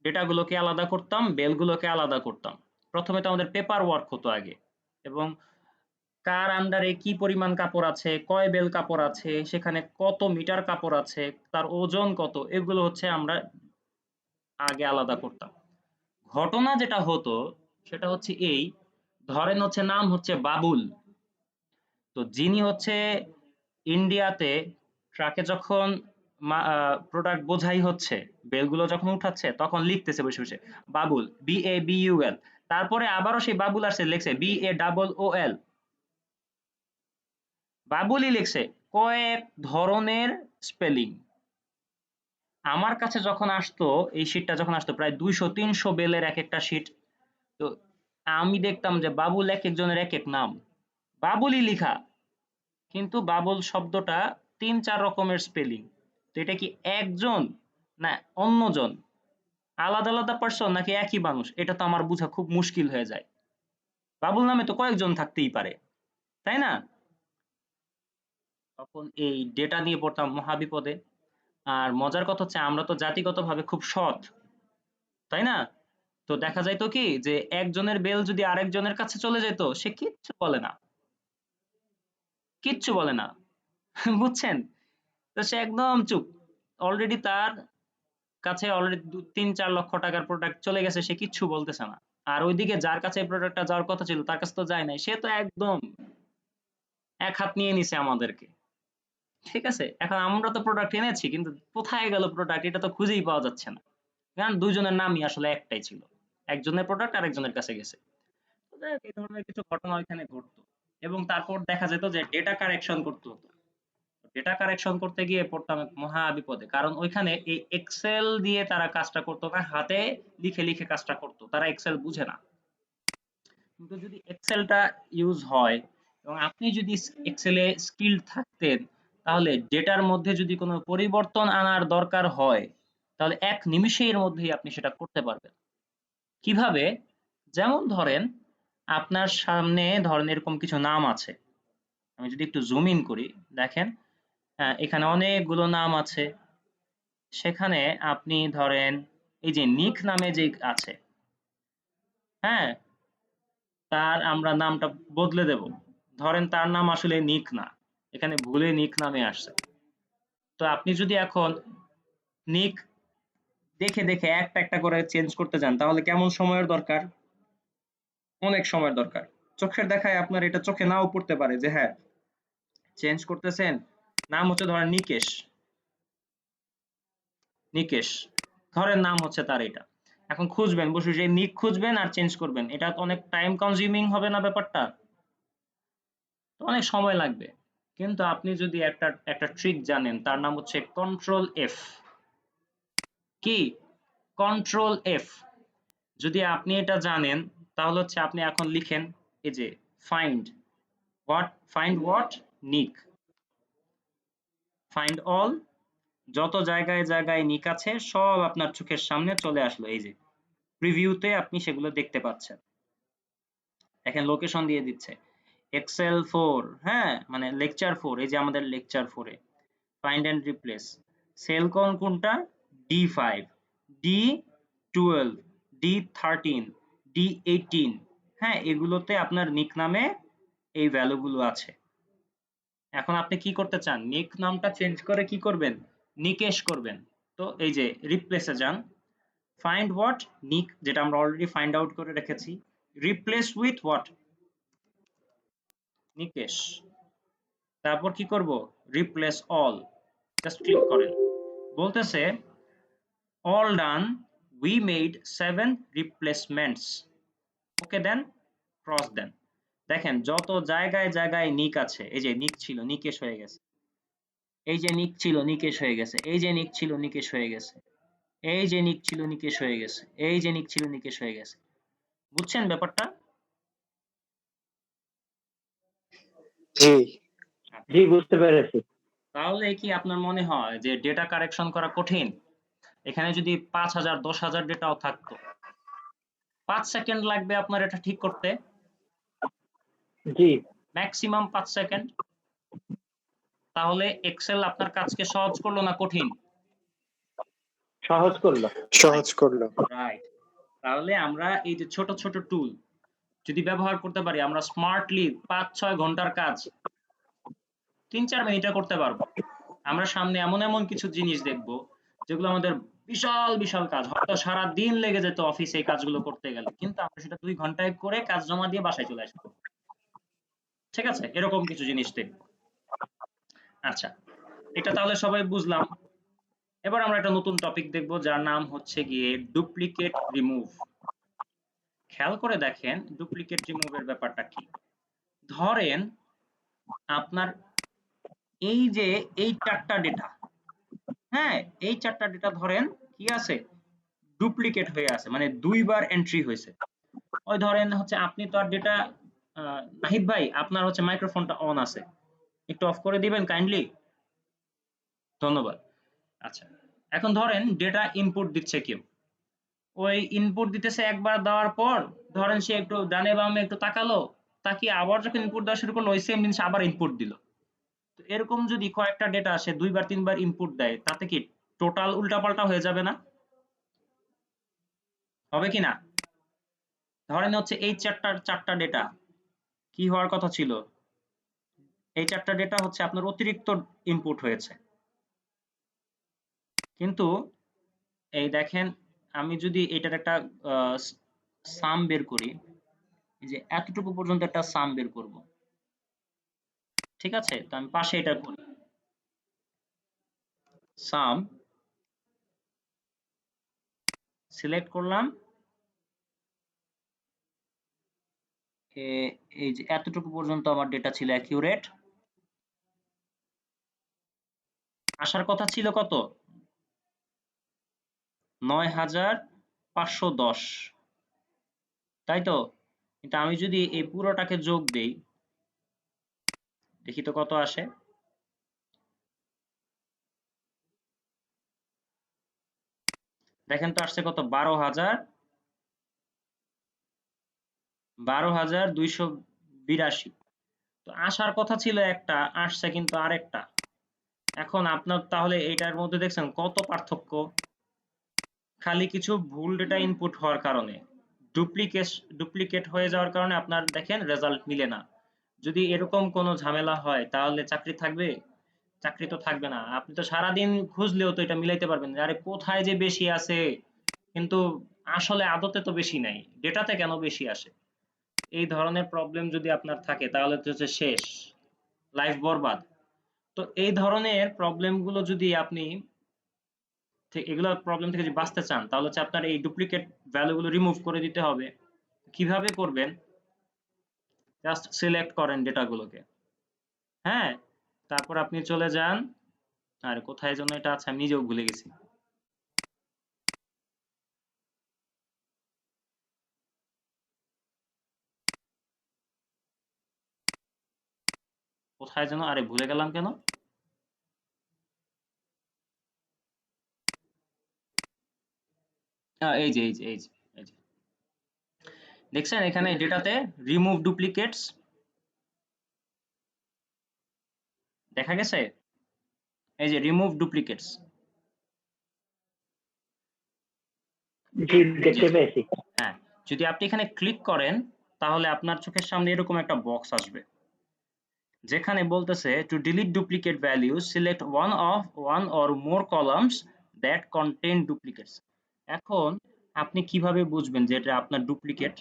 ডেটাগুলোকে আলাদা করতাম, বেলগুলোকে আলাদা করতাম। প্রথমে তো আমাদের পেপার ওয়ার্ক হতো আগে, এবং কার আন্ডারে কি পরিমাণ কাপড় আছে, কয় বেল কাপড় আছে, সেখানে কত মিটার কাপড় আছে, তার ওজন কত, এগুলো হচ্ছে আমরা আগে আলাদা করতাম। ঘটনা যেটা হতো সেটা হচ্ছে এই, ধরেন হচ্ছে নাম হচ্ছে বাবুল, তো যিনি হচ্ছে ইন্ডিয়াতে ট্রাকে যখন প্রোডাক্ট বোঝাই হচ্ছে, বেলগুলো যখন উঠাচ্ছে তখন লিখতেছে বসে বসে বাবুল, BABUL, তারপরে আবারও সেই বাবুল আসছে লিখছে BAOOL, বাবুলই লিখছে, কয়েক ধরনের স্পেলিং। আমার কাছে যখন আসতো, এই শিটটা যখন আসতো প্রায় 200-300 বেলের এক একটা শিট, তো আমি দেখতাম যে বাবুল এক একজনের এক এক নাম, বাবুলই লিখা, কিন্তু বাবুল শব্দটা 3-4 রকমের স্পেলিং। তো এটা কি একজন না অন্যজন, আলাদা আলাদা পার্সন নাকি একই মানুষ, এটা তো আমার বোঝা খুব মুশকিল হয়ে যায়। বাবুল নামে তো কয়েকজন থাকতেই পারে, তাই না? তখন এই ডেটা নিয়ে পড়তাম মহাবিপদে। আর মজার কথা হচ্ছে আমরা তো জাতিগতভাবে খুব সৎ, তাই না? তো দেখা যাইতো কি যে একজনের বেল যদি আরেকজনের কাছে চলে যেত, সে কিচ্ছু বলে না, কিচ্ছু বলে না। বুঝছেন? তো সে একদম চুপ, অলরেডি তার কাছে অলরেডি 3-4 লক্ষ টাকার প্রোডাক্ট চলে গেছে, সে কিচ্ছু বলতেছে না। আর ওইদিকে যার কাছে প্রোডাক্টটা যাওয়ার কথা ছিল তার কাছে তো যায় নাই, সে তো একদম এক হাত নিয়ে নিছে আমাদেরকে। ঠিক আছে, এখন আমরা তো প্রোডাক্ট এনেছি, কিন্তু কোথায় গেল প্রোডাক্ট এটা তো খুঁজেই পাওয়া যাচ্ছে না, কারণ দুইজনের নামই আসলে একটাই ছিল, একজনের প্রোডাক্ট আরেকজনের কাছে গেছে। তো যাই হোক, এই ধরনের কিছু ঘটনা ওইখানে ঘটতো। এবং তারপর দেখা যেত যে ডেটা কারেকশন করতে হতো। ডেটা কারেকশন করতে গিয়ে পড়তাম এক মহা বিপদে, কারণ ওইখানে এই এক্সেল দিয়ে তারা কাজটা করতো না, হাতে লিখে লিখে কাজটা করতো, তারা এক্সেল বুঝে না। কিন্তু যদি এক্সেলটা ইউজ হয় এবং আপনি যদি এক্সেলে স্কিল থাকতেন, তাহলে ডেটার মধ্যে যদি কোনো পরিবর্তন আনার দরকার হয়, তাহলে এক নিমিষের মধ্যেই আপনি সেটা করতে পারবেন। কিভাবে? যেমন ধরেন আপনার সামনে ধরেন এরকম কিছু নাম আছে, আমি যদি একটু জুম ইন করি, দেখেন এখানে অনেকগুলো নাম আছে। সেখানে আপনি ধরেন এই যে নিক নামে যে আছে, হ্যাঁ, তার আমরা নামটা বদলে দেব। ধরেন তার নাম আসলে নিক না, এখানে ভুলে নিক নামে আসছে। তো আপনি যদি এখন নিক দেখে দেখে একটা একটা করে চেঞ্জ করতে যান, তাহলে কেমন সময়ের দরকার? অনেক সময়ের দরকার। চোখের দেখায় আপনার এটা চোখে নাও পড়তে পারে যে হ্যাঁ চেঞ্জ করতেছেন, নাম হচ্ছে ধরেন নিকেশ, নিকেশ ধরেন নাম হচ্ছে তার এটা। এখন খুঁজবেন, বসে যে নিক খুঁজবেন আর চেঞ্জ করবেন, এটা তো অনেক টাইম কনজিউমিং হবে না ব্যাপারটা? তো অনেক সময় লাগবে। কিন্তু আপনি যদি একটা একটা ট্রিক জানেন, তার নাম হচ্ছে কন্ট্রোল এফ। কি? Control F. যদি আপনি এটা জানেন, তাহলে হচ্ছে আপনি এখন লিখেন এই যে ফাইন্ড হোয়াট নিক, ফাইন্ড অল, যত জায়গায় জায়গায় নিক আছে সব আপনার চোখের সামনে চলে আসলো। এই যে প্রিভিউতে আপনি সেগুলো দেখতে পাচ্ছেন। দেখেন লোকেশন দিয়ে দিচ্ছে এক্সেল 4, হ্যাঁ, মানে লেকচার 4, এই যে আমাদের লেকচার 4-এ ফাইন্ড এন্ড রিপ্লেস সেল কোনটা, D5, D12, D13, D18, হ্যাঁ, এগুলোতে আপনার নিক নামে এই ভ্যালুগুলো আছে। এখন আপনি কি করতে চান? নিক নামটা চেঞ্জ করে কি করবেন? নিকেশ করবেন। তো এই যে রিপ্লেসে যান, ফাইন্ড হোয়াট নিক, যেটা আমরা অলরেডি ফাইন্ড আউট করে রেখেছি, রিপ্লেস উইথ হোয়াট, নিকেশ। তারপর কি করব? রিপ্লেস অল, জাস্ট ক্লিক করেন। বলতেছে all done, we made 7 replacements. Okay দেন, ক্রস দেন। দেখেন যত জায়গায় জায়গায় নিক আছে, এই যে নিক ছিল নিকেশ হয়ে গেছে, এই যে নিক ছিল নিকেশ হয়ে গেছে, এই যে নিক ছিল নিকেশ হয়ে গেছে, এই যে নিক ছিল নিকেশ হয়ে গেছে, এই যে নিক ছিল নিকেশ হয়ে গেছে। বুঝছেন ব্যাপারটা? জি জি বুঝতে পেরেছি। তাহলে কি আপনার মনে হয় যে ডেটা কারেকশন করা কঠিন? এখানে যদি 5000 10000 ডেটাও থাকতো, 5 সেকেন্ড লাগবে আপনার এটা ঠিক করতে, জি ম্যাক্সিমাম 5 সেকেন্ড। তাহলে এক্সেল আপনার কাজকে সহজ করলো না কঠিন? সহজ করলো। সহজ করলো। রাইট। তাহলে আমরা এই যে ছোট ছোট টুল যদি ব্যবহার করতে পারি, আমরা স্মার্টলি 5-6 ঘন্টার কাজ 3-4 মিনিটে করতে পারবো। আমরা সামনে এমন এমন কিছু জিনিস দেখব যেগুলো আমাদের বিশাল বিশাল কাজ, হয়তো সারা দিন লেগে যেত অফিসে এই কাজগুলো করতে গেলে, কিন্তু আমরা সেটা 2 ঘন্টায় করে কাজ জমা দিয়ে বাসায় চলে আসবো। ঠিক আছে, এরকম কিছু জিনিস দেখব। আচ্ছা, এটা তাহলে সবাই বুঝলাম। এবার আমরা একটা নতুন টপিক দেখব যার নাম হচ্ছে গিয়ে ডুপ্লিকেট রিমুভ। খেয়াল করে দেখেন ডুপ্লিকেট রিমুভের ব্যাপারটা কি। ধরেন আপনার এই যে এই 4টা ডেটা, হ্যাঁ এই 4টা ডেটা ধরেন কি আছে, ডুপ্লিকেট হয়ে আছে, মানে 2বার এন্ট্রি হয়েছে। ওই ধরেন হচ্ছে আপনি তো আর ডেটা, নাহিদ ভাই আপনার হচ্ছে মাইক্রোফোনটা অন আছে, একটু অফ করে দিবেন কাইন্ডলি, ধন্যবাদ। আচ্ছা, এখন ধরেন ডেটা ইনপুট দিচ্ছে কেউ, ওই ইনপুট দিতেছে, একবার দেওয়ার পর ধরেন সে একটু ডানে বামে একটু তাকালো, তাকিয়ে আবার যখন ইনপুট দেওয়া শুরু করলো ওই সেম জিনিস আবার ইনপুট দিল। তো এরকম যদি কয়েকটা ডেটা আসে 2বার 3বার ইনপুট দেয়, তাতে কি টোটাল উল্টাপাল্টা হয়ে যাবে না? হবে কি না? ধরেন হচ্ছে এই 4টা ডেটা কি হওয়ার কথা ছিল, এই 4টা ডেটা হচ্ছে আপনার অতিরিক্ত ইনপুট হয়েছে, কিন্তু এই দেখেন আমি যদি এটার একটা সাম বের করি, এই যে এতটুকু পর্যন্ত একটা সাম বের করব, ঠিক আছে, তো আমি পাশে এটা করি, সাম সিলেক্ট করলাম, এই যে এতটুকু পর্যন্ত আমার ডেটা ছিল অ্যাকিউরেট, আসার কথা ছিল কত, 9510, তাই তো? কিন্তু আমি যদি এই পুরোটাকে যোগ দেই, দেখি তো কত আসে। দেখেন তো আসছে কত, 12,282। তো আসার কথা ছিল একটা, আসছে কিন্তু আরেকটা। এখন আপনার তাহলে এটার মধ্যে দেখছেন কত পার্থক্য, খালি কিছু ভুল ডেটা ইনপুট হওয়ার কারণে, ডুপ্লিকেট হয়ে যাওয়ার কারণে আপনার দেখেন রেজাল্ট মিলে না। যদি এরকম কোনো ঝামেলা হয় তাহলে চাকরি থাকবে? চাকরি তো থাকবে না। আপনি তো সারাদিন খুঁজলেও তো এটা মিলাইতে পারবেন না, আরে কোথায় যে বেশি আছে, কিন্তু আসলে আদতে তো বেশি নাই, ডেটাতে কেন বেশি আসে? এই ধরনের প্রবলেম যদি আপনার থাকে তাহলে তো হচ্ছে শেষ, লাইফ বরবাদ। তো এই ধরনের প্রবলেম গুলো যদি আপনি এগুলো প্রবলেম থেকে যদি বাঁচতে চান তাহলে হচ্ছে আপনার এই ডুপ্লিকেট ভ্যালু গুলো রিমুভ করে দিতে হবে। কিভাবে করবেন, জাস্ট সিলেক্ট করেন ডেটাগুলোকে, হ্যাঁ, তারপর আপনি চলে যান, আর কোথায় যেন এটা আছে আমি নিজেও ভুলে গেছি, কোথায় যেন, আরে ভুলে গেলাম কেন, এই যে এই যে এই যে এই যে দেখছেন এখানে ডেটাতে রিমুভ ডুপ্লিকেটস দেখা গেছে, এই যে রিমুভ ডুপ্লিকেটস, জি দেখতে পেয়েছি। হ্যাঁ, যদি আপনি এখানে ক্লিক করেন তাহলে আপনার চোখের সামনে এরকম একটা বক্স আসবে যেখানে বলতেছে two delete duplicate values select one or more columns that contain duplicates. এখন আপনি কিভাবে বুঝবেন যে এটা আপনার ডুপ্লিকেট?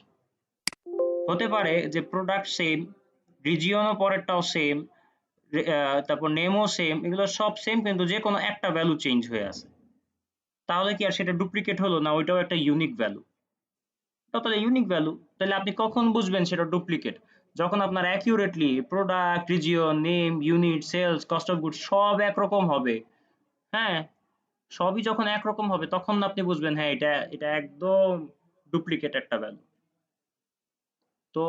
হতে পারে যে প্রোডাক্ট সেম, রিজিয়নও পরেরটাও সেম, তারপর নেমও সেম, এগুলো সব সেম, কিন্তু যে কোনো একটা ভ্যালু চেঞ্জ হয়ে আছে। তাহলে কি আর সেটা ডুপ্লিকেট হলো না? ওইটাও একটা ইউনিক ভ্যালু। তাহলে ইউনিক ভ্যালু, তাহলে আপনি কখন বুঝবেন সেটা ডুপ্লিকেট? যখন আপনার accurately product, region, name, unit, sales, cost of goods সব একরকম হবে। হ্যাঁ, সবই যখন একরকম হবে তখন আপনি বুঝবেন হ্যাঁ এটা এটা একদম ডুপ্লিকেট একটা ভ্যালু। তো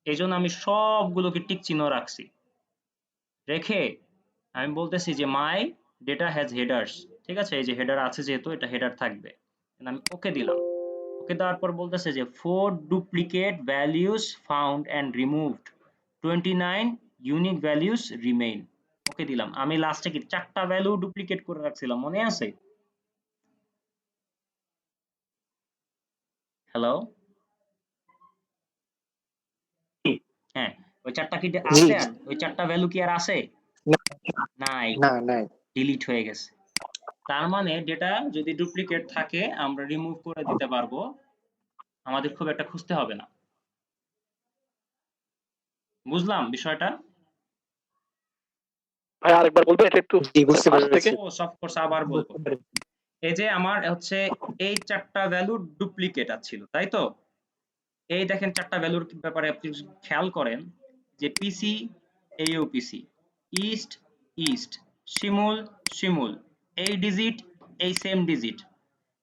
এই জন্য আমি সবগুলোকে টিক চিহ্ন রাখছি, রেখে আমি বলতেছি যে মাই ডেটা হ্যাজ হেডার্স। ঠিক আছে, এই যে হেডার আছে, যেহেতু এটা হেডার থাকবে, আমি ওকে দিলাম। ওকে দেওয়ার পর বলতেছে যে 4 duplicate values found and removed, 29 unique values remain. Okay দিলাম। আমি লাস্টে কি 4টা ভ্যালু ডুপ্লিকেট করে রাখছিলাম, মনে আছে? হ্যালো, হ্যাঁ, ওই 4টা কি জি আছে? আর ওই 4টা ভ্যালু কি আর আছে? নাই, না নাই ডিলিট হয়ে গেছে। তার মানে ডেটা যদি ডুপ্লিকেট থাকে আমরা রিমুভ করে দিতে পারবো, আমাদের খুব একটা খুঁজতে হবে না। বুঝলাম বিষয়টা? ভাই আরেকবার বলবেন এটা একটু জি বুঝতে ফার্স্ট থেকে? পেরেছি। ও অফকোর্স আবার বলবো। বুঝতে পেরেছি। এই যে আমার হচ্ছে এই 4টা ভ্যালু ডুপ্লিকেট ছিল, তাই তো? এই দেখেন 4টা ভ্যালুর ব্যাপারে আপনি খেয়াল করেন যে পিসি AUPC, ইস্ট ইস্ট, শিমুল শিমুল, এই ডিজিট এই সেম ডিজিট,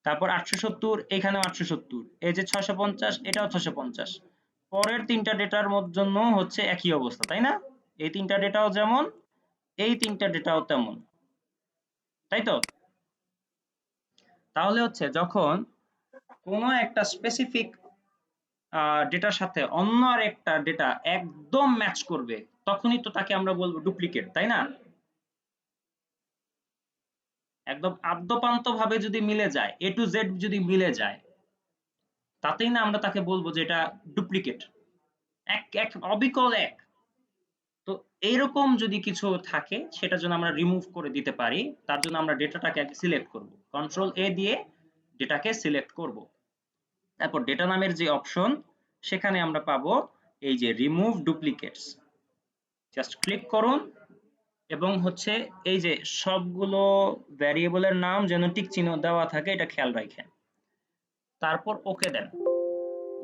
তারপর 870 এখানেও 870, এই যে 650 এটাও 650। পরের 3টা ডেটার জন্য হচ্ছে একই অবস্থা, তাই না? এই 3টা ডেটাও যেমন, এই 3টা ডেটাও তেমন, তাই তো? তাহলে হচ্ছে যখন কোনো একটা স্পেসিফিক ডেটার সাথে অন্য আরেকটা ডেটা একদম ম্যাচ করবে, তখনই তো তাকে আমরা বলবো ডুপ্লিকেট, তাই না? একদম আদ্যপান্ত ভাবে যদি মিলে যায়, A to Z যদি মিলে যায়, তাতেই না আমরা তাকে বলবো যে এটা ডুপ্লিকেট, এক এক অবিকল এক। তো এইরকম যদি কিছু থাকে সেটার জন্য আমরা রিমুভ করে দিতে পারি। তার জন্য আমরা ডেটাটাকে সিলেক্ট করব, কন্ট্রোল A দিয়ে ডেটাকে সিলেক্ট করব। তারপর ডেটা নামের যে অপশন, সেখানে আমরা পাবো এই যে রিমুভ ডুপ্লিকেটস। জাস্ট ক্লিক করুন এবং হচ্ছে এই যে সবগুলো ভ্যারিয়েবলের নাম যেন টিক চিহ্ন দেওয়া থাকে, এটা খেয়াল রাখেন। তারপর ওকে দেন।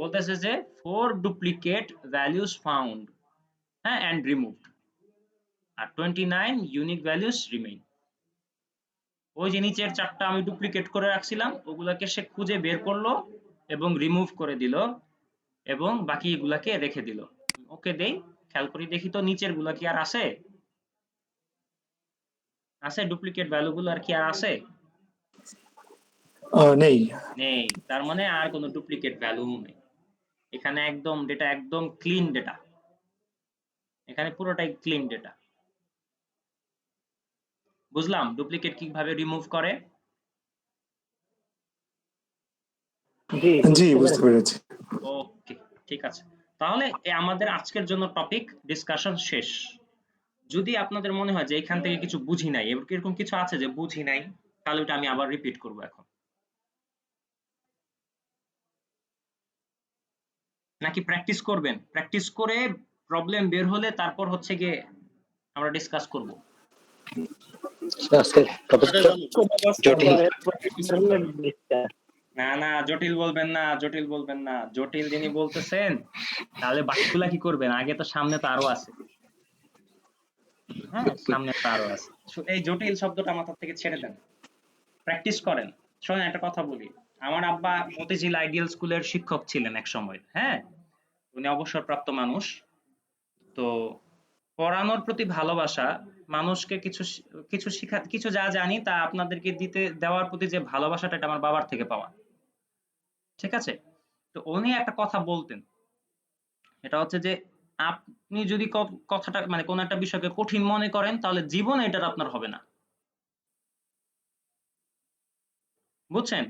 বলতেছে যে 4 ডুপ্লিকেট ভ্যালুস ফাউন্ড, হ্যাঁ, এন্ড রিমুভড, আর 29 ইউনিক ভ্যালুস রিমেইন। ওই যে নিচের 4টা আমি ডুপ্লিকেট করে রাখছিলাম, ওগুলাকে সে খুঁজে বের করলো এবং রিমুভ করে দিল, এবং বাকিগুলাকে রেখে দিল। ওকে দেই, খেয়াল করি দেখি তো নিচের গুলা কি আর আছে? আছে ডুপ্লিকেট ভ্যালুগুলো আর কি আর আছে? নেই। নেই। তার মানে আর কোনো ডুপ্লিকেট ভ্যালু নেই। এখানে একদম ডেটা একদম ক্লিন ডেটা, এখানে পুরোটাই ক্লিন ডেটা। বুঝলাম ডুপ্লিকেট কিভাবে রিমুভ করে? জি জি বুঝতে বুঝতে পেরেছি। পেরেছি। ওকে, ঠিক আছে। তাহলে আমাদের আজকের জন্য টপিক ডিসকাশন শেষ। যদি আপনাদের মনে হয় যে এখান থেকে কিছু বুঝি নাই, এরকম কিছু আছে যে বুঝি নাই, তাহলে ওটা আমি আবার রিপিট করব এখন। নাকি প্র্যাকটিস করবেন? প্র্যাকটিস করে প্রবলেম বের হলে তারপর হচ্ছে গিয়ে আমরা ডিসকাস করব। আজকে টপিকটা জটিল। না না, জটিল বলবেন না, জটিল বলবেন না। জটিল যিনি বলতেছেন তাহলে বাকিগুলা কি করবেন? আগে তো সামনে তো আরো আছে। হ্যাঁ, সামনে তো আরো আছে। এই জটিল শব্দটা মাথা থেকে ছেড়ে দেন, প্র্যাকটিস করেন। শোনেন একটা কথা বলি, আমার আব্বা মতিঝিল আইডিয়াল স্কুলের শিক্ষক ছিলেন এক সময়। হ্যাঁ, উনি অবসরপ্রাপ্ত মানুষ। তো পড়ানোর প্রতি ভালোবাসা, মানুষকে কিছু কিছু শিখা, কিছু যা জানি তা আপনাদেরকে দিতে দেওয়ার প্রতি যে ভালোবাসাটা, এটা আমার বাবার থেকে পাওয়া। ঠিক আছে? তো উনি একটা কথা বলতেন, এটা হচ্ছে যে আপনি যদি কথাটা মানে কোন একটা বিষয়কে কঠিন মনে করেন, তাহলে জীবনে এটা আপনার হবে না। বুঝছেন?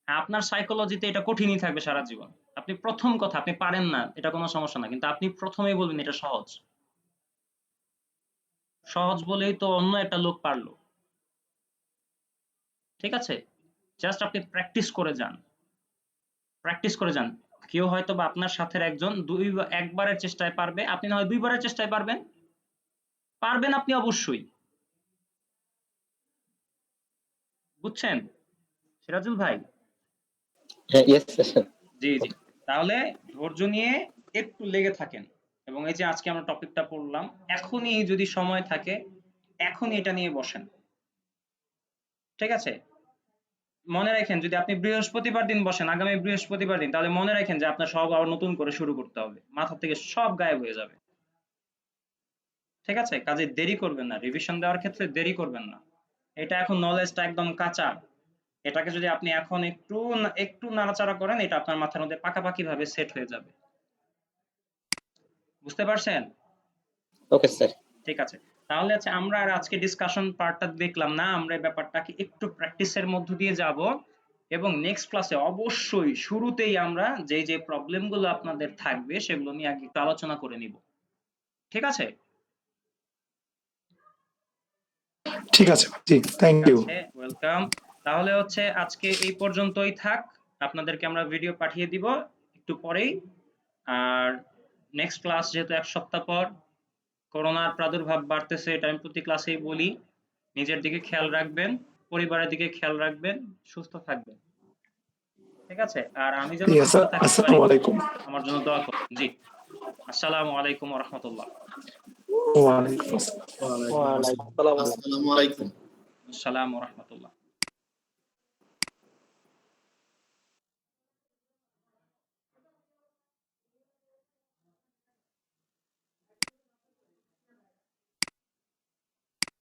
আপনার সাইকোলজিতে এটা কঠিনই থাকবে সারা জীবন। আপনি প্রথম কথা, আপনি পারেন না এটা কোনো সমস্যা না, কিন্তু আপনি প্রথমেই বলবেন এটা সহজ। সহজ বলেই তো অন্য একটা লোক পারলো। ঠিক আছে? জাস্ট আপনি প্র্যাকটিস করে যান, প্র্যাকটিস করে যান। কেউ হয়তো বা আপনার সাথে একজন একবারের চেষ্টায় পারবে, আপনি না হয় 2 বারের চেষ্টায় পারবেন। পারবেন আপনি অবশ্যই। বুঝছেন সিরাজুল ভাই? হ্যাঁ, ইয়েস স্যার। জি জি। তাহলে ধৈর্য নিয়ে একটু লেগে থাকেন, এবং এই যে আজকে আমরা টপিকটা পড়লাম, এখনই যদি সময় থাকে এখনই এটা নিয়ে বসেন। ঠিক আছে? মনে রাখেন যদি আপনি বৃহস্পতিবার দিন বসেন, আগামী বৃহস্পতিবার দিন, তাহলে মনে রাখেন যে আপনার সব আবার নতুন করে শুরু করতে হবে, মাথা থেকে সব গায়েব হয়ে যাবে। ঠিক আছে? কাজে দেরি করবেন না, রিভিশন দেওয়ার ক্ষেত্রে দেরি করবেন না। এটা এখন নলেজটা একদম কাঁচা, এটাকে যদি আপনি এখন একটু নাড়াচাড়া করেন, এটা আপনার মাথার মধ্যে পাকাপাকি ভাবে সেট হয়ে যাবে। বুঝতে পারছেন? Okay sir. ঠিক আছে। তাহলে আচ্ছা, আমরা আর আজকে ডিসকাশন পার্টটা দেখলাম না, আমরা এই ব্যাপারটাকে একটু প্র্যাকটিসের মধ্য দিয়ে যাব, এবং নেক্সট ক্লাসে অবশ্যই শুরুতেই আমরা যে প্রবলেমগুলো আপনাদের থাকবে সেগুলো নিয়ে আগে একটু আলোচনা করে নিব। ঠিক আছে? ঠিক আছে, জি, থ্যাংক ইউ। ওয়েলকাম। তাহলে হচ্ছে আজকে এই পর্যন্তই থাক, আপনাদেরকে আমরা ভিডিও পাঠিয়ে দিব একটু পরেই। আর নেক্সট ক্লাস যেহেতু এক সপ্তাহ পর, করোনার প্রাদুর্ভাব বাড়তেছে, এটা আমি প্রতি ক্লাসেই বলি, নিজের দিকে খেয়াল রাখবেন, পরিবারের দিকে খেয়াল রাখবেন, সুস্থ থাকবেন। ঠিক আছে? আর আমি যেন ইয়েস সুস্থ স্যার। থাকতে পারি আসসালামু আলাইকুম। আমার জন্য দোয়া করুন। জি, আসসালামু আলাইকুম ওয়া রাহমাতুল্লাহ। ওয়ালাইকুম আসসালাম। ওয়ালাইকুম আসসালাম। আসসালামু আলাইকুম। আসসালামু ওয়া রাহমাতুল্লাহ।